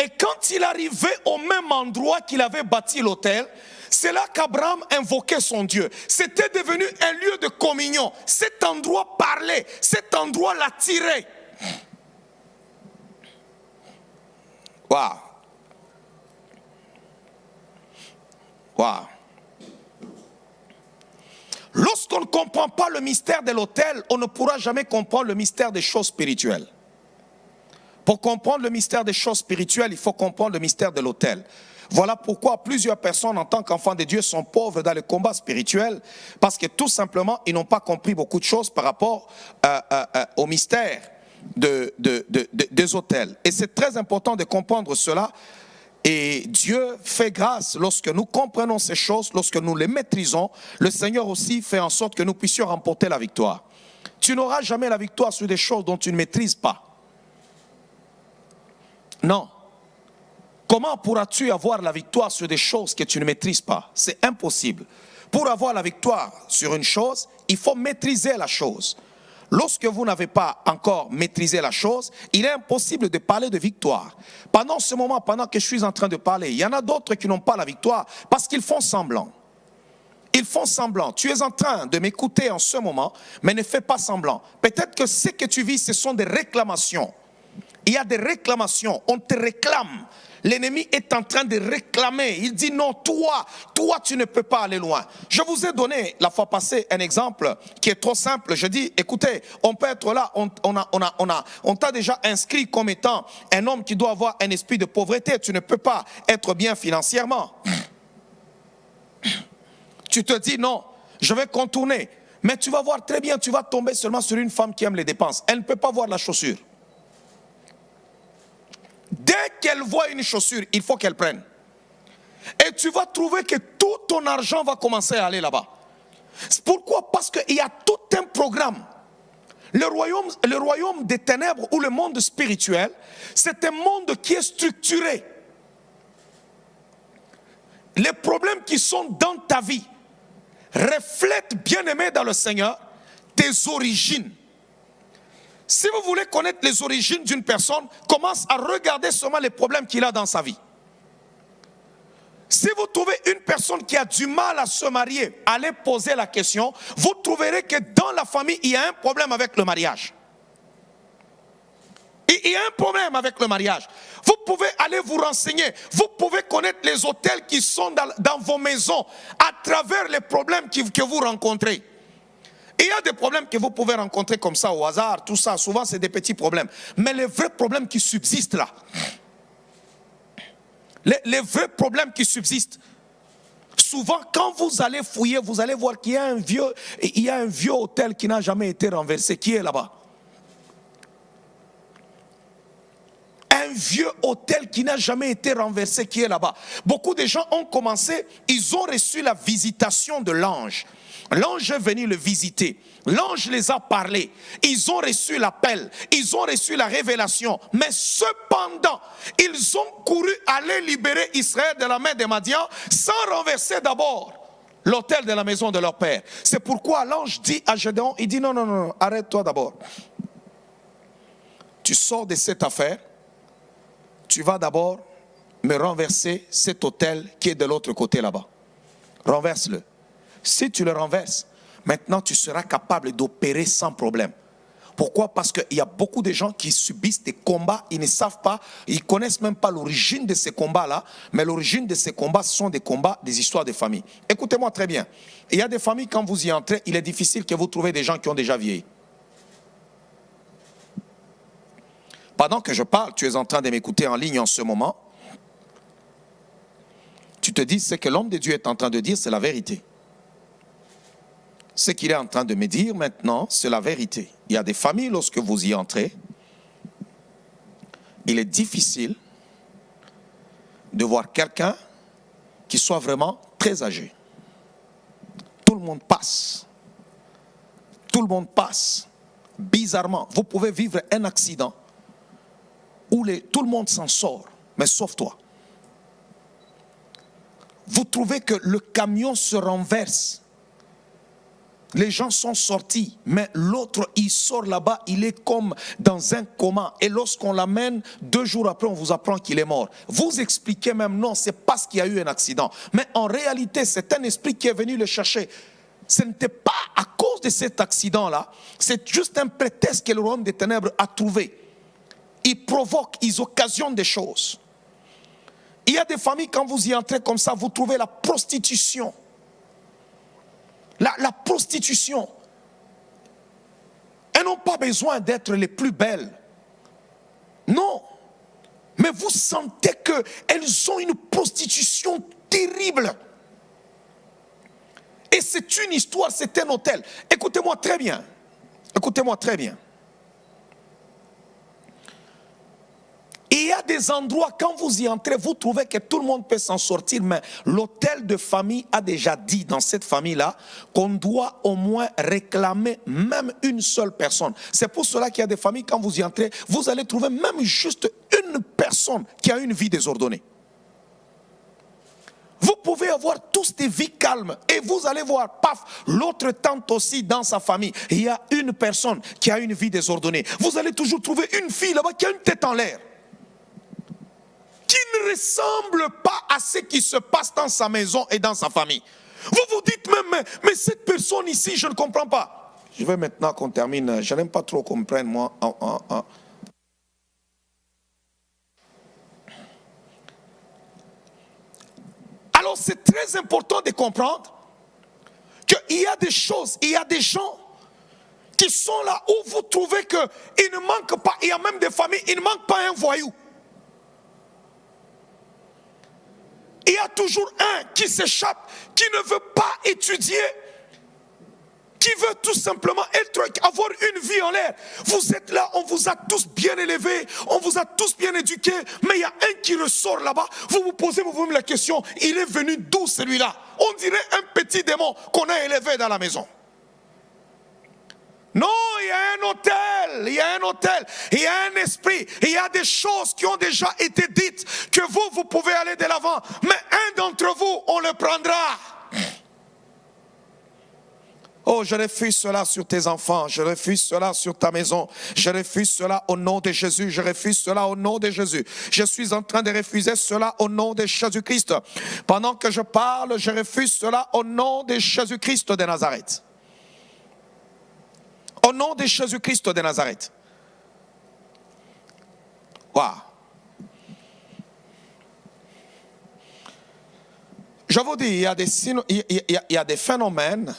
Et quand il arrivait au même endroit qu'il avait bâti l'autel, c'est là qu'Abraham invoquait son Dieu. C'était devenu un lieu de communion. Cet endroit parlait, cet endroit l'attirait. Waouh! Waouh! Lorsqu'on ne comprend pas le mystère de l'autel, on ne pourra jamais comprendre le mystère des choses spirituelles. Pour comprendre le mystère des choses spirituelles, il faut comprendre le mystère de l'autel. Voilà pourquoi plusieurs personnes en tant qu'enfants de Dieu sont pauvres dans le combat spirituel, parce que tout simplement, ils n'ont pas compris beaucoup de choses par rapport au mystère des autels. Et c'est très important de comprendre cela. Et Dieu fait grâce lorsque nous comprenons ces choses, lorsque nous les maîtrisons. Le Seigneur aussi fait en sorte que nous puissions remporter la victoire. Tu n'auras jamais la victoire sur des choses dont tu ne maîtrises pas. Non. Comment pourras-tu avoir la victoire sur des choses que tu ne maîtrises pas? C'est impossible. Pour avoir la victoire sur une chose, il faut maîtriser la chose. Lorsque vous n'avez pas encore maîtrisé la chose, il est impossible de parler de victoire. Pendant ce moment, pendant que je suis en train de parler, il y en a d'autres qui n'ont pas la victoire parce qu'ils font semblant. Ils font semblant. Tu es en train de m'écouter en ce moment, mais ne fais pas semblant. Peut-être que ce que tu vis, ce sont des réclamations. Il y a des réclamations, on te réclame. L'ennemi est en train de réclamer. Il dit non, toi tu ne peux pas aller loin. Je vous ai donné la fois passée un exemple qui est trop simple. Je dis, écoutez, on peut être là, on t'a déjà inscrit comme étant un homme qui doit avoir un esprit de pauvreté. Tu ne peux pas être bien financièrement. Tu te dis non, je vais contourner. Mais tu vas voir très bien, tu vas tomber seulement sur une femme qui aime les dépenses. Elle ne peut pas voir la chaussure. Dès qu'elle voit une chaussure, il faut qu'elle prenne. Et tu vas trouver que tout ton argent va commencer à aller là-bas. Pourquoi? Parce qu'il y a tout un programme. Le royaume des ténèbres ou le monde spirituel, c'est un monde qui est structuré. Les problèmes qui sont dans ta vie reflètent, bien-aimé dans le Seigneur, tes origines. Si vous voulez connaître les origines d'une personne, commence à regarder seulement les problèmes qu'il a dans sa vie. Si vous trouvez une personne qui a du mal à se marier, allez poser la question, vous trouverez que dans la famille, il y a un problème avec le mariage. Il y a un problème avec le mariage. Vous pouvez aller vous renseigner. Vous pouvez connaître les hôtels qui sont dans vos maisons à travers les problèmes que vous rencontrez. Il y a des problèmes que vous pouvez rencontrer comme ça au hasard, tout ça, souvent c'est des petits problèmes. Mais les vrais problèmes qui subsistent là, les vrais problèmes qui subsistent, souvent quand vous allez fouiller, vous allez voir qu'il y a un vieux hôtel qui n'a jamais été renversé, qui est là-bas. Un vieux hôtel qui n'a jamais été renversé, qui est là-bas. Beaucoup de gens ont commencé, ils ont reçu la visitation de l'ange. L'ange est venu le visiter. L'ange les a parlé. Ils ont reçu l'appel. Ils ont reçu la révélation. Mais cependant, ils ont couru aller libérer Israël de la main des Madians sans renverser d'abord l'autel de la maison de leur père. C'est pourquoi l'ange dit à Gédéon, il dit non, arrête-toi d'abord. Tu sors de cette affaire. Tu vas d'abord me renverser cet autel qui est de l'autre côté là-bas. Renverse-le. Si tu le renverses, maintenant tu seras capable d'opérer sans problème. Pourquoi? Parce qu'il y a beaucoup de gens qui subissent des combats, ils ne savent pas, ils ne connaissent même pas l'origine de ces combats-là, mais l'origine de ces combats, ce sont des combats, des histoires de famille. Écoutez-moi très bien, il y a des familles, quand vous y entrez, il est difficile que vous trouviez des gens qui ont déjà vieilli. Pendant que je parle, tu es en train de m'écouter en ligne en ce moment, tu te dis, ce que l'homme de Dieu est en train de dire, c'est la vérité. Ce qu'il est en train de me dire maintenant, c'est la vérité. Il y a des familles, lorsque vous y entrez, il est difficile de voir quelqu'un qui soit vraiment très âgé. Tout le monde passe. Tout le monde passe. Bizarrement, vous pouvez vivre un accident où tout le monde s'en sort, mais sauf toi. Vous trouvez que le camion se renverse. Les gens sont sortis, mais l'autre, il sort là-bas, il est comme dans un coma. Et lorsqu'on l'amène, 2 jours après, on vous apprend qu'il est mort. Vous expliquez même, non, c'est parce qu'il y a eu un accident. Mais en réalité, c'est un esprit qui est venu le chercher. Ce n'était pas à cause de cet accident-là, c'est juste un prétexte que le royaume des ténèbres a trouvé. Ils provoquent, ils occasionnent des choses. Il y a des familles, quand vous y entrez comme ça, vous trouvez la prostitution. La prostitution. Elles n'ont pas besoin d'être les plus belles. Non. Mais vous sentez qu'elles ont une prostitution terrible. Et c'est une histoire, c'est un hôtel. Écoutez-moi très bien. Écoutez-moi très bien. Il y a des endroits, quand vous y entrez, vous trouvez que tout le monde peut s'en sortir, mais l'hôtel de famille a déjà dit dans cette famille-là qu'on doit au moins réclamer même une seule personne. C'est pour cela qu'il y a des familles, quand vous y entrez, vous allez trouver même juste une personne qui a une vie désordonnée. Vous pouvez avoir tous des vies calmes et vous allez voir, paf, l'autre tante aussi dans sa famille. Il y a une personne qui a une vie désordonnée. Vous allez toujours trouver une fille là-bas qui a une tête en l'air, qui ne ressemble pas à ce qui se passe dans sa maison et dans sa famille. Vous vous dites même, mais cette personne ici, je ne comprends pas. Je vais maintenant qu'on termine, je n'aime pas trop qu'on me prenne moi. Alors c'est très important de comprendre qu'il y a des choses, il y a des gens qui sont là où vous trouvez qu'il ne manque pas, il y a même des familles, il ne manque pas un voyou. Il y a toujours un qui s'échappe, qui ne veut pas étudier, qui veut tout simplement avoir une vie en l'air. Vous êtes là, on vous a tous bien élevés, on vous a tous bien éduqués, mais il y a un qui ressort là-bas. Vous vous posez vous-même la question, il est venu d'où celui-là? On dirait un petit démon qu'on a élevé dans la maison. Non, il y a un hôtel, il y a un hôtel, il y a un esprit, il y a des choses qui ont déjà été dites, que vous pouvez aller de l'avant, mais un d'entre vous, on le prendra. Oh, je refuse cela sur tes enfants, je refuse cela sur ta maison, je refuse cela au nom de Jésus, je refuse cela au nom de Jésus. Je suis en train de refuser cela au nom de Jésus-Christ. Pendant que je parle, je refuse cela au nom de Jésus-Christ de Nazareth. Au nom de Jésus-Christ de Nazareth. Waouh. Je vous dis, il y a des phénomènes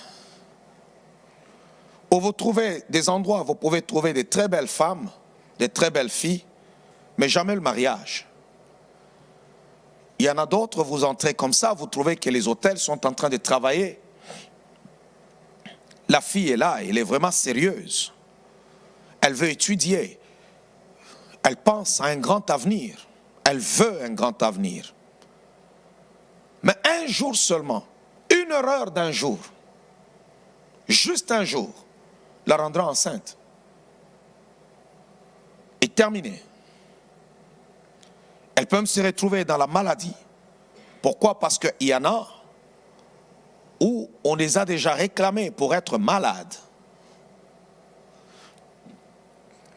où vous trouvez des endroits où vous pouvez trouver des très belles femmes, des très belles filles, mais jamais le mariage. Il y en a d'autres, vous entrez comme ça, vous trouvez que les hôtels sont en train de travailler. La fille est là, elle est vraiment sérieuse. Elle veut étudier. Elle pense à un grand avenir. Elle veut un grand avenir. Mais un jour seulement, une erreur d'un jour, juste un jour, la rendra enceinte. Et terminé. Elle peut même se retrouver dans la maladie. Pourquoi? Parce qu'il y en a où on les a déjà réclamés pour être malades.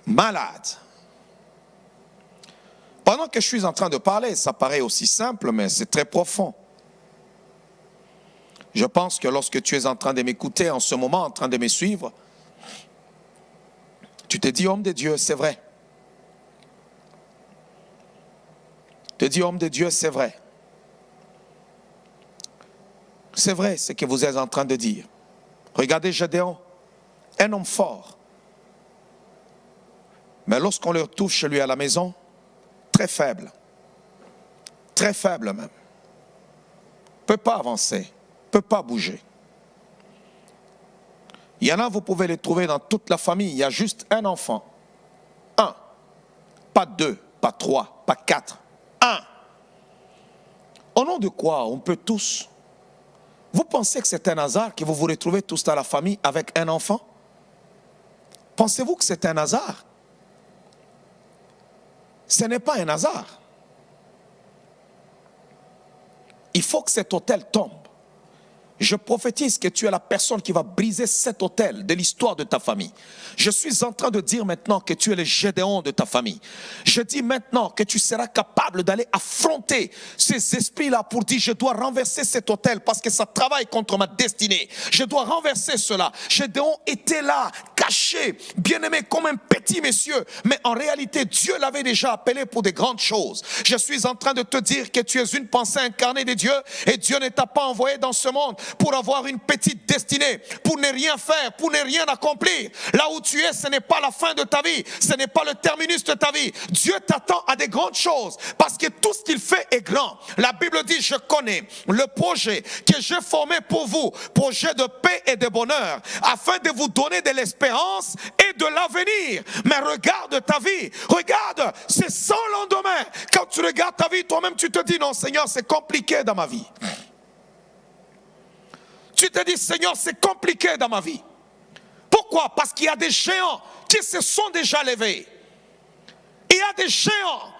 Malades. Pendant que je suis en train de parler, ça paraît aussi simple, mais c'est très profond. Je pense que lorsque tu es en train de m'écouter en ce moment, en train de me suivre, tu te dis, homme de Dieu, c'est vrai. Je te dis, homme de Dieu, c'est vrai. C'est vrai ce que vous êtes en train de dire. Regardez Gédéon, un homme fort. Mais lorsqu'on le retrouve chez lui à la maison, très faible même. Ne peut pas avancer, ne peut pas bouger. Il y en a, vous pouvez les trouver dans toute la famille. Il y a juste un enfant. Un. Pas deux, pas trois, pas quatre. Un. Au nom de quoi on peut tous? Vous pensez que c'est un hasard que vous vous retrouvez tous dans la famille avec un enfant? Pensez-vous que c'est un hasard? Ce n'est pas un hasard. Il faut que cet autel tombe. Je prophétise que tu es la personne qui va briser cet autel de l'histoire de ta famille. Je suis en train de dire maintenant que tu es le Gédéon de ta famille. Je dis maintenant que tu seras capable d'aller affronter ces esprits-là pour dire je dois renverser cet autel parce que ça travaille contre ma destinée. Je dois renverser cela. Gédéon était là, caché, bien-aimé comme un petit monsieur. Mais en réalité, Dieu l'avait déjà appelé pour des grandes choses. Je suis en train de te dire que tu es une pensée incarnée de Dieu et Dieu ne t'a pas envoyé dans ce monde pour avoir une petite destinée, pour ne rien faire, pour ne rien accomplir. Là où tu es, ce n'est pas la fin de ta vie, ce n'est pas le terminus de ta vie. Dieu t'attend à des grandes choses parce que tout ce qu'il fait est grand. La Bible dit, je connais le projet que j'ai formé pour vous, projet de paix et de bonheur, afin de vous donner de l'espérance et de l'avenir. Mais regarde ta vie, regarde, c'est sans lendemain. Quand tu regardes ta vie, toi-même tu te dis, non Seigneur, c'est compliqué dans ma vie. Tu te dis, Seigneur, c'est compliqué dans ma vie. Pourquoi? Parce qu'il y a des géants qui se sont déjà levés. Il y a des géants.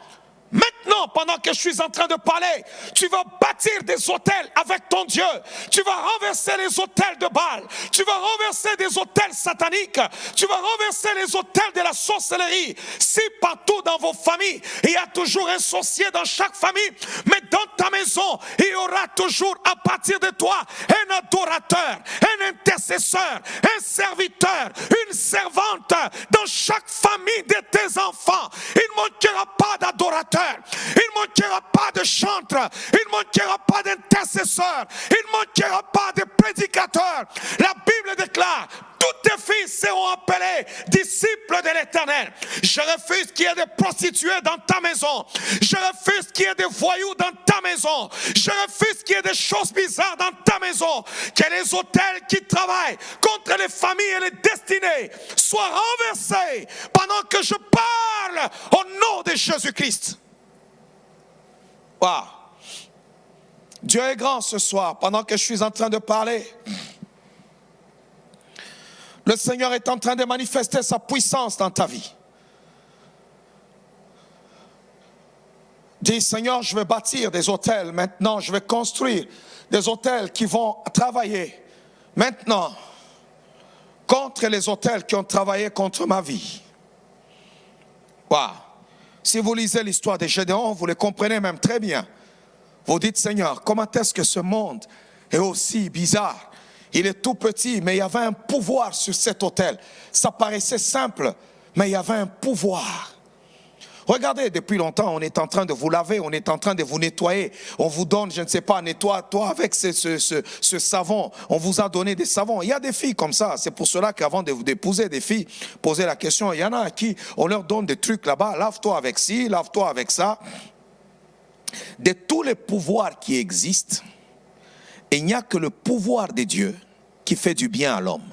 Maintenant, pendant que je suis en train de parler, tu vas bâtir des autels avec ton Dieu. Tu vas renverser les autels de Baal. Tu vas renverser des autels sataniques. Tu vas renverser les autels de la sorcellerie. Si partout dans vos familles, il y a toujours un sorcier dans chaque famille, mais dans ta maison, il y aura toujours à partir de toi un adorateur, un intercesseur, un serviteur, une servante dans chaque famille de tes enfants. Il ne manquera pas d'adorateur. Il ne manquera pas de chantre, il ne manquera pas d'intercesseur, il ne manquera pas de prédicateur. La Bible déclare, tous tes fils seront appelés disciples de l'Éternel. Je refuse qu'il y ait des prostituées dans ta maison. Je refuse qu'il y ait des voyous dans ta maison. Je refuse qu'il y ait des choses bizarres dans ta maison. Que les autels qui travaillent contre les familles et les destinées soient renversés pendant que je parle au nom de Jésus-Christ. Wow. Dieu est grand ce soir pendant que je suis en train de parler. Le Seigneur est en train de manifester sa puissance dans ta vie. Dis, Seigneur, je vais bâtir des autels maintenant, je vais construire des autels qui vont travailler maintenant contre les autels qui ont travaillé contre ma vie. Wow. Si vous lisez l'histoire de Gédéon, vous le comprenez même très bien. Vous dites, Seigneur, comment est-ce que ce monde est aussi bizarre? Il est tout petit, mais il y avait un pouvoir sur cet autel. Ça paraissait simple, mais il y avait un pouvoir. Regardez, depuis longtemps, on est en train de vous laver, on est en train de vous nettoyer. On vous donne, je ne sais pas, nettoie-toi avec ce savon. On vous a donné des savons. Il y a des filles comme ça. C'est pour cela qu'avant d'épouser des filles, poser la question, il y en a à qui on leur donne des trucs là-bas. Lave-toi avec ci, lave-toi avec ça. De tous les pouvoirs qui existent, il n'y a que le pouvoir de Dieu qui fait du bien à l'homme.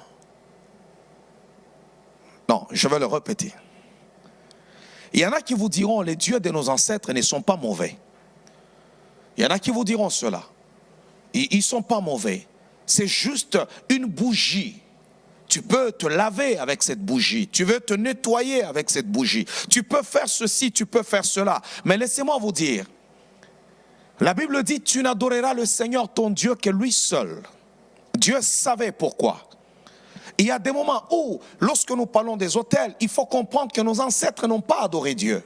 Non, je vais le répéter. Il y en a qui vous diront, les dieux de nos ancêtres ne sont pas mauvais. Il y en a qui vous diront cela. Ils ne sont pas mauvais. C'est juste une bougie. Tu peux te laver avec cette bougie. Tu veux te nettoyer avec cette bougie. Tu peux faire ceci, tu peux faire cela. Mais laissez-moi vous dire, la Bible dit, tu n'adoreras le Seigneur ton Dieu que lui seul. Dieu savait pourquoi. Il y a des moments où, lorsque nous parlons des autels, il faut comprendre que nos ancêtres n'ont pas adoré Dieu.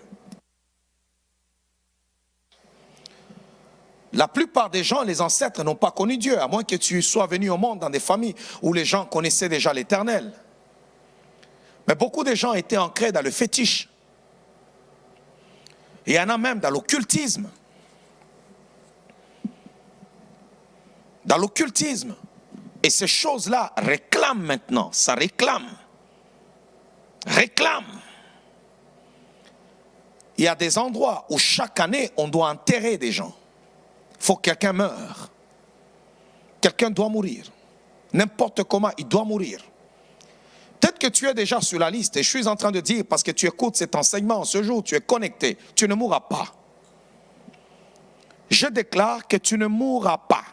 La plupart des gens, les ancêtres, n'ont pas connu Dieu, à moins que tu sois venu au monde dans des familles où les gens connaissaient déjà l'Éternel. Mais beaucoup de gens étaient ancrés dans le fétiche. Il y en a même dans l'occultisme. Dans l'occultisme. Et ces choses-là réclament maintenant, ça réclame. Réclame. Il y a des endroits où chaque année, on doit enterrer des gens. Il faut que quelqu'un meure. Quelqu'un doit mourir. N'importe comment, il doit mourir. Peut-être que tu es déjà sur la liste et je suis en train de dire, parce que tu écoutes cet enseignement, ce jour, tu es connecté, tu ne mourras pas. Je déclare que tu ne mourras pas.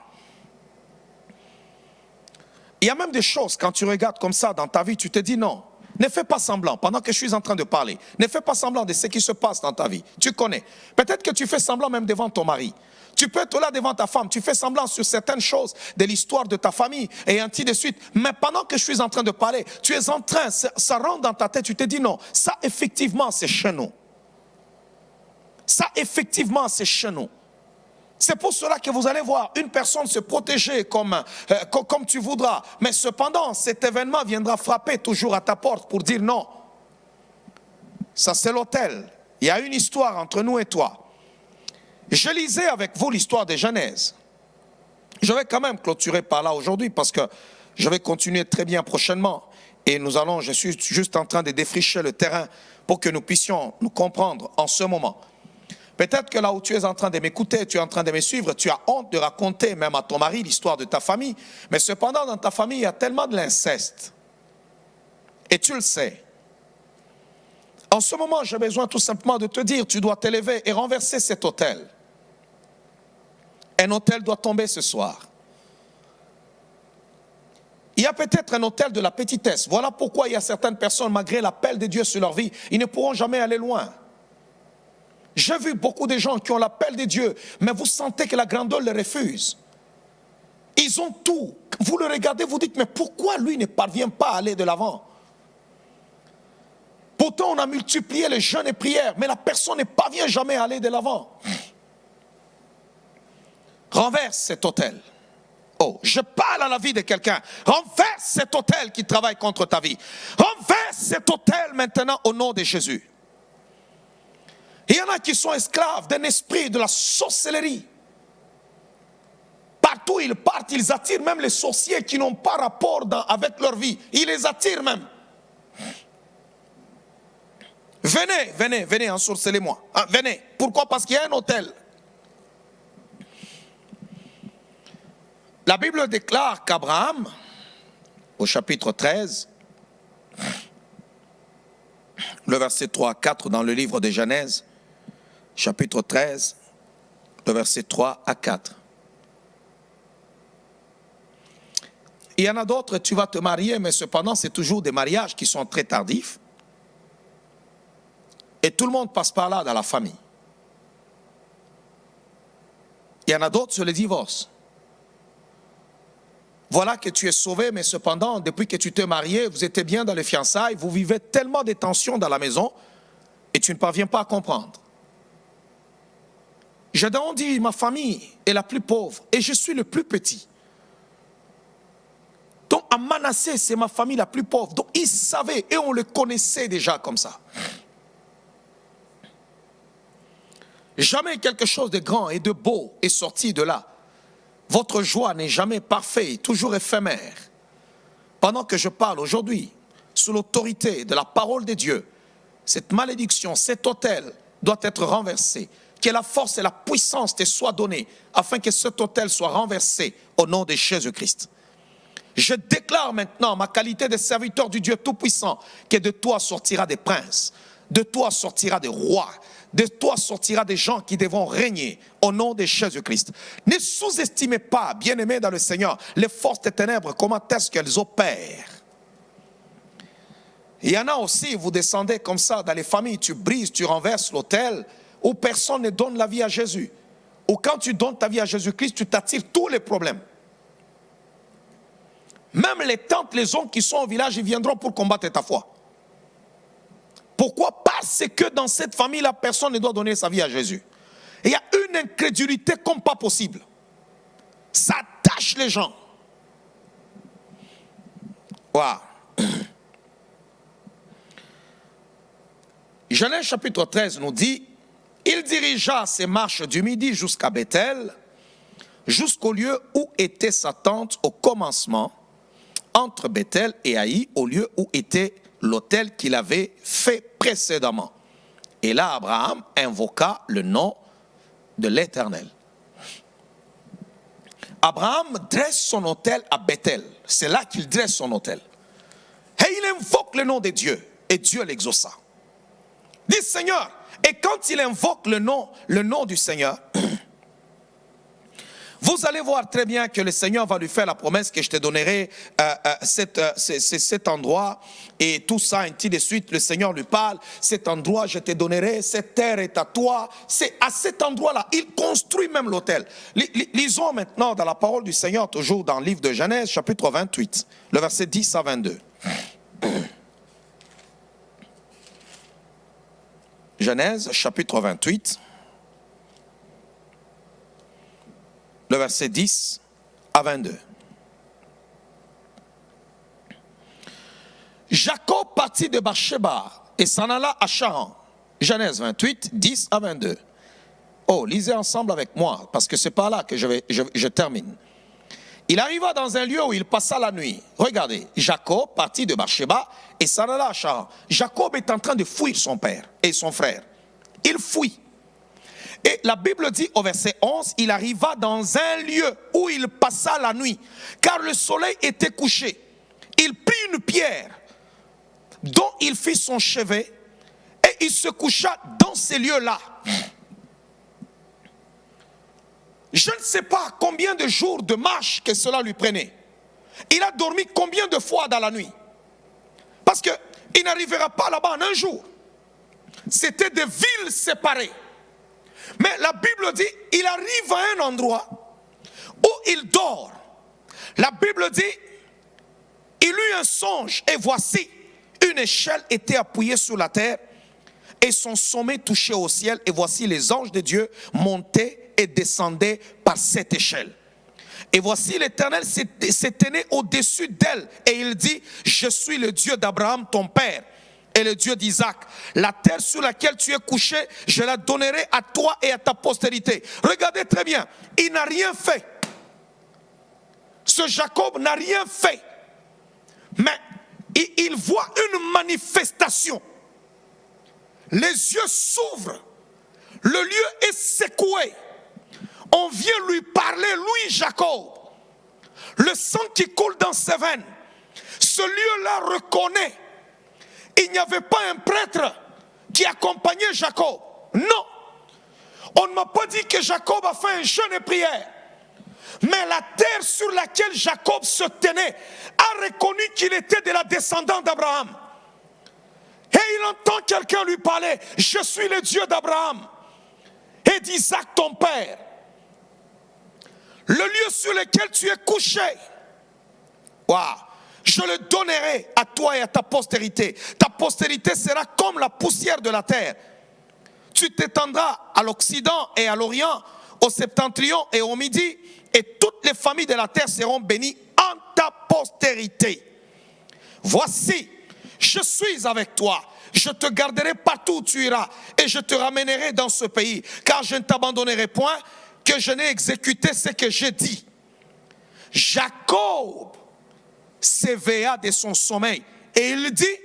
Il y a même des choses, quand tu regardes comme ça dans ta vie, tu te dis non, ne fais pas semblant, pendant que je suis en train de parler, ne fais pas semblant de ce qui se passe dans ta vie. Tu connais. Peut-être que tu fais semblant même devant ton mari. Tu peux être là devant ta femme, tu fais semblant sur certaines choses de l'histoire de ta famille et ainsi de suite. Mais pendant que je suis en train de parler, tu es en train, ça rentre dans ta tête, tu te dis non, ça effectivement c'est chez nous. Ça effectivement c'est chez nous. C'est pour cela que vous allez voir une personne se protéger comme tu voudras. Mais cependant, cet événement viendra frapper toujours à ta porte pour dire non. Ça c'est l'autel. Il y a une histoire entre nous et toi. Je lisais avec vous l'histoire de Genèse. Je vais quand même clôturer par là aujourd'hui parce que je vais continuer très bien prochainement. Et je suis juste en train de défricher le terrain pour que nous puissions nous comprendre en ce moment. Peut-être que là où tu es en train de m'écouter, tu es en train de me suivre, tu as honte de raconter même à ton mari l'histoire de ta famille. Mais cependant, dans ta famille, il y a tellement de l'inceste. Et tu le sais. En ce moment, j'ai besoin tout simplement de te dire, tu dois t'élever et renverser cet autel. Un autel doit tomber ce soir. Il y a peut-être un autel de la petitesse. Voilà pourquoi il y a certaines personnes, malgré l'appel de Dieu sur leur vie, ils ne pourront jamais aller loin. J'ai vu beaucoup de gens qui ont l'appel de Dieu, mais vous sentez que la grandeur les refuse. Ils ont tout. Vous le regardez, vous dites, mais pourquoi lui ne parvient pas à aller de l'avant? Pourtant, on a multiplié les jeûnes et prières, mais la personne ne parvient jamais à aller de l'avant. Renverse cet autel. Oh, je parle à la vie de quelqu'un. Renverse cet autel qui travaille contre ta vie. Renverse cet autel maintenant au nom de Jésus. Il y en a qui sont esclaves d'un esprit de la sorcellerie. Partout où ils partent, ils attirent même les sorciers qui n'ont pas rapport avec leur vie. Ils les attirent même. Venez, ensorcelez-moi. Ah, venez. Pourquoi? Parce qu'il y a un autel. La Bible déclare qu'Abraham, au chapitre 13, le verset 3 à 4 dans le livre de Genèse, chapitre 13, le verset 3 à 4. Il y en a d'autres, tu vas te marier, mais cependant, c'est toujours des mariages qui sont très tardifs. Et tout le monde passe par là dans la famille. Il y en a d'autres sur les divorces. Voilà que tu es sauvé, mais cependant, depuis que tu t'es marié, vous étiez bien dans les fiançailles, vous vivez tellement de tensions dans la maison et tu ne parviens pas à comprendre. J'ai donc dit, ma famille est la plus pauvre et je suis le plus petit. Donc à Manassé, c'est ma famille la plus pauvre. Donc ils savaient et on le connaissait déjà comme ça. Jamais quelque chose de grand et de beau est sorti de là. Votre joie n'est jamais parfaite, toujours éphémère. Pendant que je parle aujourd'hui, sous l'autorité de la parole de Dieu, cette malédiction, cet autel doit être renversé. Que la force et la puissance te soient données afin que cet autel soit renversé au nom de Jésus-Christ. Je déclare maintenant, ma qualité de serviteur du Dieu Tout-Puissant, que de toi sortira des princes, de toi sortira des rois, de toi sortira des gens qui devront régner au nom de Jésus-Christ. Ne sous-estimez pas, bien-aimés dans le Seigneur, les forces des ténèbres, comment est-ce qu'elles opèrent. Il y en a aussi, vous descendez comme ça dans les familles, tu brises, tu renverses l'autel, où personne ne donne la vie à Jésus. Ou quand tu donnes ta vie à Jésus-Christ, tu t'attires tous les problèmes. Même les tantes, les oncles qui sont au village, ils viendront pour combattre ta foi. Pourquoi? Parce que dans cette famille, la personne ne doit donner sa vie à Jésus. Et il y a une incrédulité comme pas possible. Ça attache les gens. Waouh. Genèse chapitre 13 nous dit, il dirigea ses marches du midi jusqu'à Bethel, jusqu'au lieu où était sa tente au commencement, entre Bethel et Haï, au lieu où était l'autel qu'il avait fait précédemment. Et là, Abraham invoqua le nom de l'Éternel. Abraham dresse son autel à Bethel. C'est là qu'il dresse son autel. Et il invoque le nom de Dieu. Et Dieu l'exauça. Dit Seigneur. Et quand il invoque le nom du Seigneur, vous allez voir très bien que le Seigneur va lui faire la promesse que je te donnerai cet endroit et tout ça, ainsi de suite. Le Seigneur lui parle, cet endroit je te donnerai, cette terre est à toi. C'est à cet endroit-là, il construit même l'autel. Lisons maintenant dans la parole du Seigneur, toujours dans le livre de Genèse, chapitre 28, le verset 10 à 22. Genèse, chapitre 28. Le verset 10 à 22. Jacob partit de Beersheba et s'en alla à Charan. Genèse 28, 10 à 22. Oh, lisez ensemble avec moi, parce que c'est par là que je termine. Il arriva dans un lieu où il passa la nuit. Regardez, Jacob partit de Beersheba et s'en alla à Charan. Jacob est en train de fuir son père et son frère. Il fuit. Et la Bible dit au verset 11, il arriva dans un lieu où il passa la nuit, car le soleil était couché. Il prit une pierre dont il fit son chevet et il se coucha dans ces lieux-là. Je ne sais pas combien de jours de marche que cela lui prenait. Il a dormi combien de fois dans la nuit? Parce qu'il n'arrivera pas là-bas en un jour. C'était des villes séparées. Mais la Bible dit, il arrive à un endroit où il dort. La Bible dit, il eut un songe et voici, une échelle était appuyée sur la terre et son sommet touchait au ciel. Et voici les anges de Dieu montaient et descendaient par cette échelle. Et voici l'Éternel s'éteignait au-dessus d'elle et il dit, je suis le Dieu d'Abraham ton père et le Dieu d'Isaac. La terre sur laquelle tu es couché, je la donnerai à toi et à ta postérité. Regardez très bien, il n'a rien fait. Ce Jacob n'a rien fait. Mais il voit une manifestation. Les yeux s'ouvrent. Le lieu est secoué. On vient lui parler, lui Jacob. Le sang qui coule dans ses veines. Ce lieu-là reconnaît. Il n'y avait pas un prêtre qui accompagnait Jacob. Non. On ne m'a pas dit que Jacob a fait un jeûne et prière. Mais la terre sur laquelle Jacob se tenait a reconnu qu'il était de la descendance d'Abraham. Et il entend quelqu'un lui parler. Je suis le Dieu d'Abraham et d'Isaac ton père. Le lieu sur lequel tu es couché. Waouh. Je le donnerai à toi et à ta postérité. Ta postérité sera comme la poussière de la terre. Tu t'étendras à l'Occident et à l'Orient, au septentrion et au Midi, et toutes les familles de la terre seront bénies en ta postérité. Voici, je suis avec toi. Je te garderai partout où tu iras et je te ramènerai dans ce pays, car je ne t'abandonnerai point, que je n'ai exécuté ce que j'ai dit. Jacob s'éveilla de son sommeil et il dit,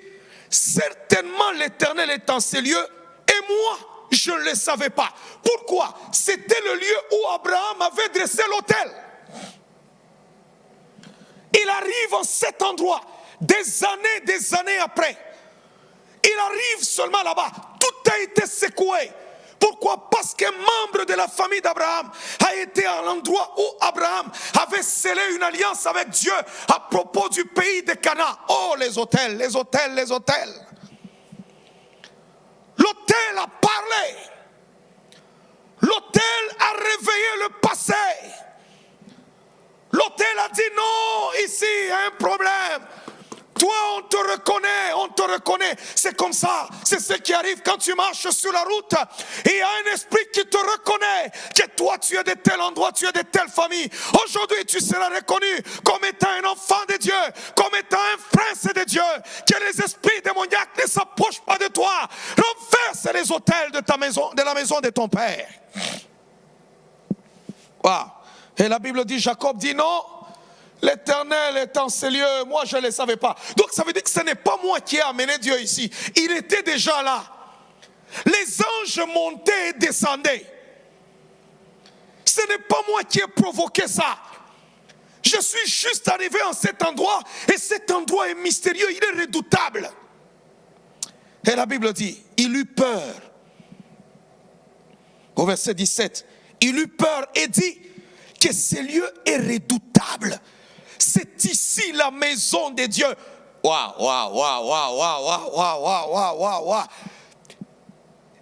certainement l'Éternel est en ces lieux et moi je ne le savais pas. Pourquoi? C'était le lieu où Abraham avait dressé l'autel. Il arrive en cet endroit des années après. Il arrive seulement là-bas, tout a été secoué. Pourquoi? Parce qu'un membre de la famille d'Abraham a été à l'endroit où Abraham avait scellé une alliance avec Dieu à propos du pays de Canaan. Oh, les autels, les autels, les autels. L'autel a parlé. L'autel a réveillé le passé. L'autel a dit non, ici il y a un problème. Toi, on te reconnaît, c'est comme ça, c'est ce qui arrive quand tu marches sur la route. Et il y a un esprit qui te reconnaît, que toi tu es de tel endroit, tu es de telle famille. Aujourd'hui, tu seras reconnu comme étant un enfant de Dieu, comme étant un prince de Dieu. Que les esprits démoniaques ne s'approchent pas de toi. Renverse autels de ta maison, de la maison de ton père. Wow. Et la Bible dit, Jacob dit non, l'Éternel est en ces lieux, moi je ne le savais pas. Donc ça veut dire que ce n'est pas moi qui ai amené Dieu ici. Il était déjà là. Les anges montaient et descendaient. Ce n'est pas moi qui ai provoqué ça. Je suis juste arrivé en cet endroit et cet endroit est mystérieux, il est redoutable. Et la Bible dit, il eut peur. Au verset 17, il eut peur et dit que ce lieu est redoutable. C'est ici la maison de Dieu. Waouh, waouh, waouh, waouh, waouh, waouh, waouh, waouh, waouh, waouh.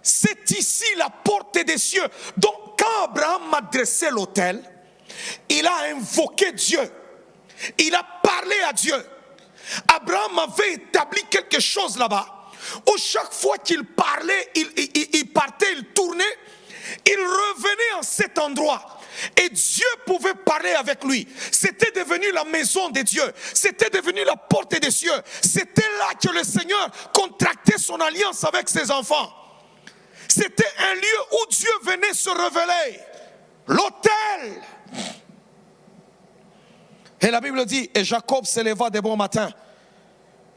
C'est ici la porte des cieux. Donc quand Abraham a dressé l'autel, il a invoqué Dieu. Il a parlé à Dieu. Abraham avait établi quelque chose là-bas. Où chaque fois qu'il parlait, il partait, il tournait, il revenait en cet endroit. Et Dieu pouvait parler avec lui. C'était devenu la maison de Dieu. C'était devenu la porte des cieux. C'était là que le Seigneur contractait son alliance avec ses enfants. C'était un lieu où Dieu venait se révéler. L'autel. Et la Bible dit, et Jacob se leva de bon matin.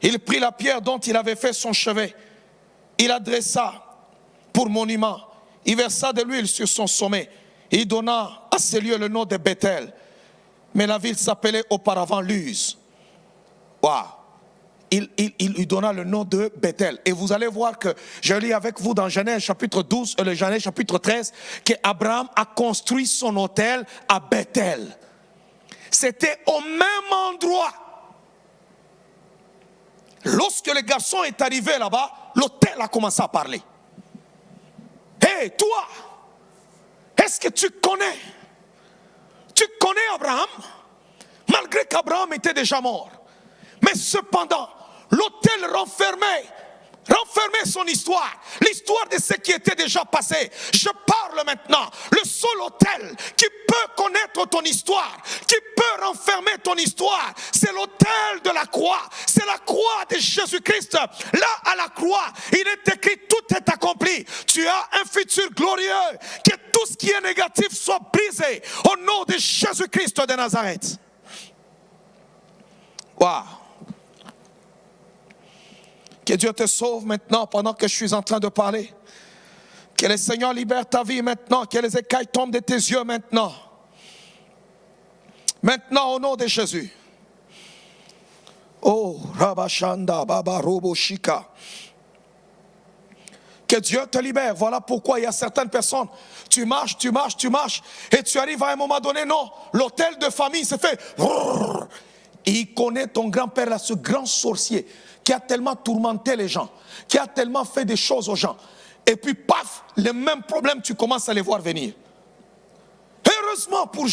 Il prit la pierre dont il avait fait son chevet. Il la dressa pour monument. Il versa de l'huile sur son sommet. Il donna à ce lieu le nom de Bethel. Mais la ville s'appelait auparavant Luz. Waouh! Il lui donna le nom de Bethel. Et vous allez voir que, je lis avec vous dans Genèse chapitre 12, le Genèse chapitre 13, que Abraham a construit son autel à Bethel. C'était au même endroit. Lorsque le garçon est arrivé là-bas, l'autel a commencé à parler. Hé, toi, est-ce que tu connais Abraham? Malgré qu'Abraham était déjà mort. Mais cependant, l'autel renfermait son histoire, l'histoire de ce qui était déjà passé. Je parle maintenant, le seul autel qui peut connaître ton histoire, qui peut renfermer ton histoire, c'est l'autel de la croix, c'est la croix de Jésus-Christ. Là, à la croix, il est écrit, tout est accompli. Tu as un futur glorieux, que tout ce qui est négatif soit brisé au nom de Jésus-Christ de Nazareth. Waouh! Que Dieu te sauve maintenant pendant que je suis en train de parler. Que le Seigneur libère ta vie maintenant. Que les écailles tombent de tes yeux maintenant. Maintenant au nom de Jésus. Oh, Rabashanda, Baba Robo Shika. Que Dieu te libère. Voilà pourquoi il y a certaines personnes. Tu marches et tu arrives à un moment donné. Non, l'hôtel de famille se fait. Et il connaît ton grand-père là, ce grand sorcier qui a tellement tourmenté les gens, qui a tellement fait des choses aux gens. Et puis paf, les mêmes problèmes, tu commences à les voir venir. Heureusement pour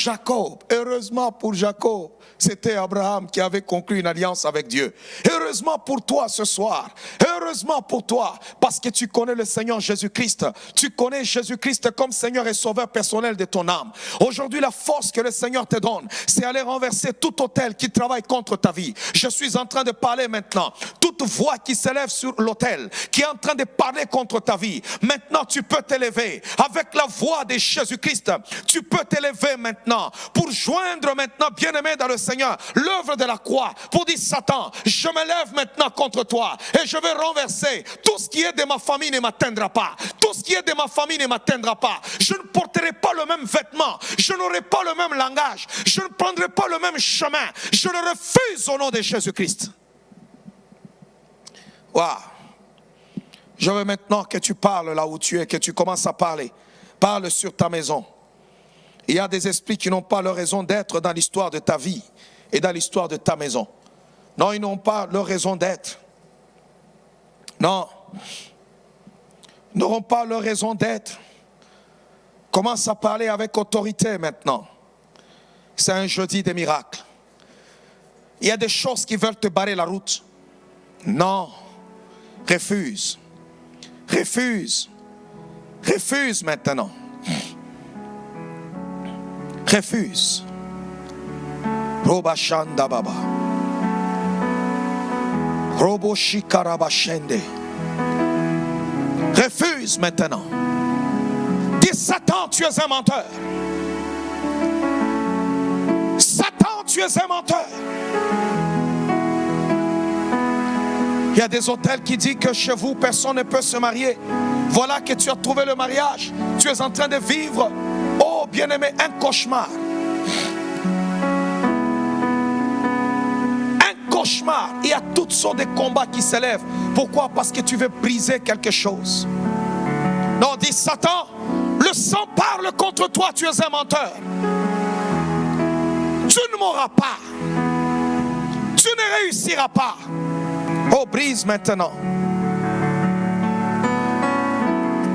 Jacob, c'était Abraham qui avait conclu une alliance avec Dieu. Heureusement pour toi ce soir, heureusement pour toi, parce que tu connais le Seigneur Jésus-Christ. Tu connais Jésus-Christ comme Seigneur et Sauveur personnel de ton âme. Aujourd'hui, la force que le Seigneur te donne, c'est aller renverser tout autel qui travaille contre ta vie. Je suis en train de parler maintenant. Toute voix qui s'élève sur l'autel, qui est en train de parler contre ta vie, maintenant tu peux t'élever avec la voix de Jésus-Christ. Tu peux t'élever maintenant pour joindre maintenant, bien-aimé dans le Seigneur, l'œuvre de la croix, pour dire Satan, je me lève maintenant contre toi et je vais renverser tout ce qui est de ma famille ne m'atteindra pas. Tout ce qui est de ma famille ne m'atteindra pas. Je ne porterai pas le même vêtement, je n'aurai pas le même langage, je ne prendrai pas le même chemin. Je le refuse au nom de Jésus-Christ. Waouh. Je veux maintenant que tu parles là où tu es, que tu commences à parler. Parle sur ta maison. Il y a des esprits qui n'ont pas leur raison d'être dans l'histoire de ta vie et dans l'histoire de ta maison. Non, ils n'ont pas leur raison d'être. Non. Ils n'auront pas leur raison d'être. Commence à parler avec autorité maintenant. C'est un jeudi des miracles. Il y a des choses qui veulent te barrer la route. Non. Refuse. Refuse. Refuse maintenant. Refuse. Robashanda Baba. Robo Shikarabashende. Refuse maintenant. Dis Satan, tu es un menteur. Satan, tu es un menteur. Il y a des hôtels qui disent que chez vous, personne ne peut se marier. Voilà que tu as trouvé le mariage. Tu es en train de vivre, oh bien-aimé, un cauchemar. Un cauchemar. Il y a toutes sortes de combats qui s'élèvent. Pourquoi? Parce que tu veux briser quelque chose. Non, dis Satan, le sang parle contre toi, tu es un menteur. Tu ne mourras pas. Tu ne réussiras pas. Oh, brise maintenant.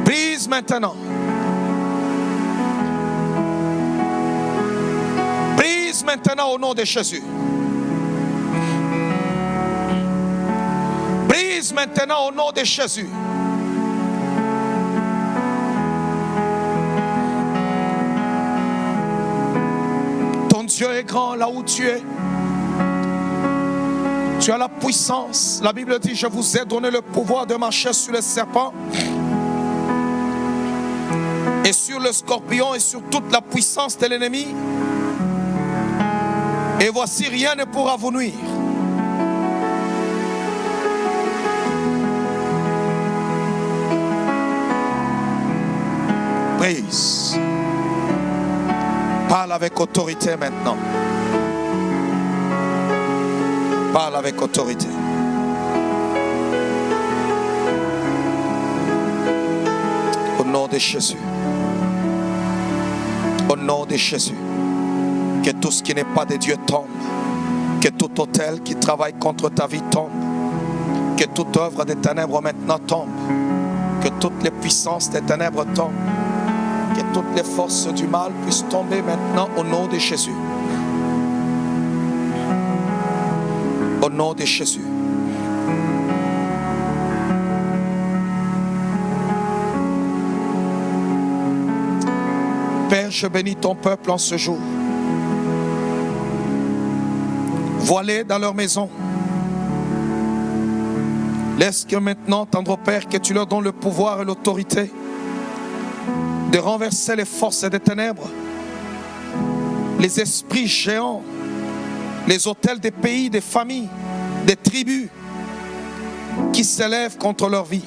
Brise maintenant. Brise maintenant au nom de Jésus. Brise maintenant au nom de Jésus. Ton Dieu est grand là où tu es. Tu as la puissance. La Bible dit, je vous ai donné le pouvoir de marcher sur les serpents et sur le scorpion et sur toute la puissance de l'ennemi. Et voici, rien ne pourra vous nuire. Brise. Parle avec autorité maintenant. Parle avec autorité. Au nom de Jésus. Au nom de Jésus. Que tout ce qui n'est pas de Dieu tombe. Que tout autel qui travaille contre ta vie tombe. Que toute œuvre des ténèbres maintenant tombe. Que toutes les puissances des ténèbres tombent. Que toutes les forces du mal puissent tomber maintenant au nom de Jésus. Au nom de Jésus. Père, je bénis ton peuple en ce jour. Vois-les dans leur maison. Laisse que maintenant, tendre Père, que tu leur donnes le pouvoir et l'autorité de renverser les forces des ténèbres, les esprits géants, les autels des pays, des familles, des tribus qui s'élèvent contre leur vie.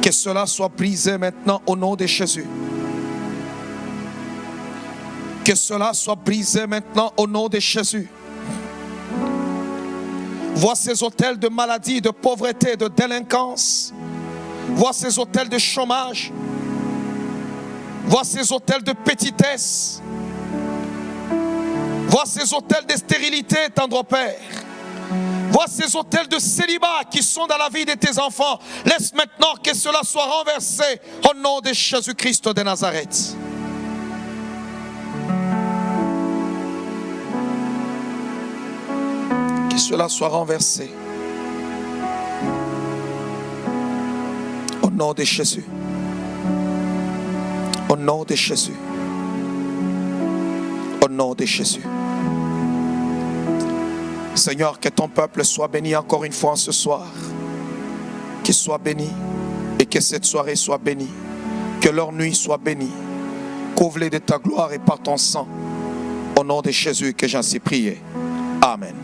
Que cela soit brisé maintenant au nom de Jésus. Que cela soit brisé maintenant au nom de Jésus. Vois ces autels de maladie, de pauvreté, de délinquance. Vois ces autels de chômage. Vois ces autels de petitesse. Vois ces hôtels de stérilité, tendre Père. Vois ces hôtels de célibat qui sont dans la vie de tes enfants. Laisse maintenant que cela soit renversé au nom de Jésus-Christ de Nazareth. Que cela soit renversé au nom de Jésus. Au nom de Jésus. Au nom de Jésus. Seigneur, que ton peuple soit béni encore une fois ce soir. Qu'il soit béni et que cette soirée soit bénie. Que leur nuit soit bénie. Couvre-les de ta gloire et par ton sang. Au nom de Jésus que j'en suis prié. Amen.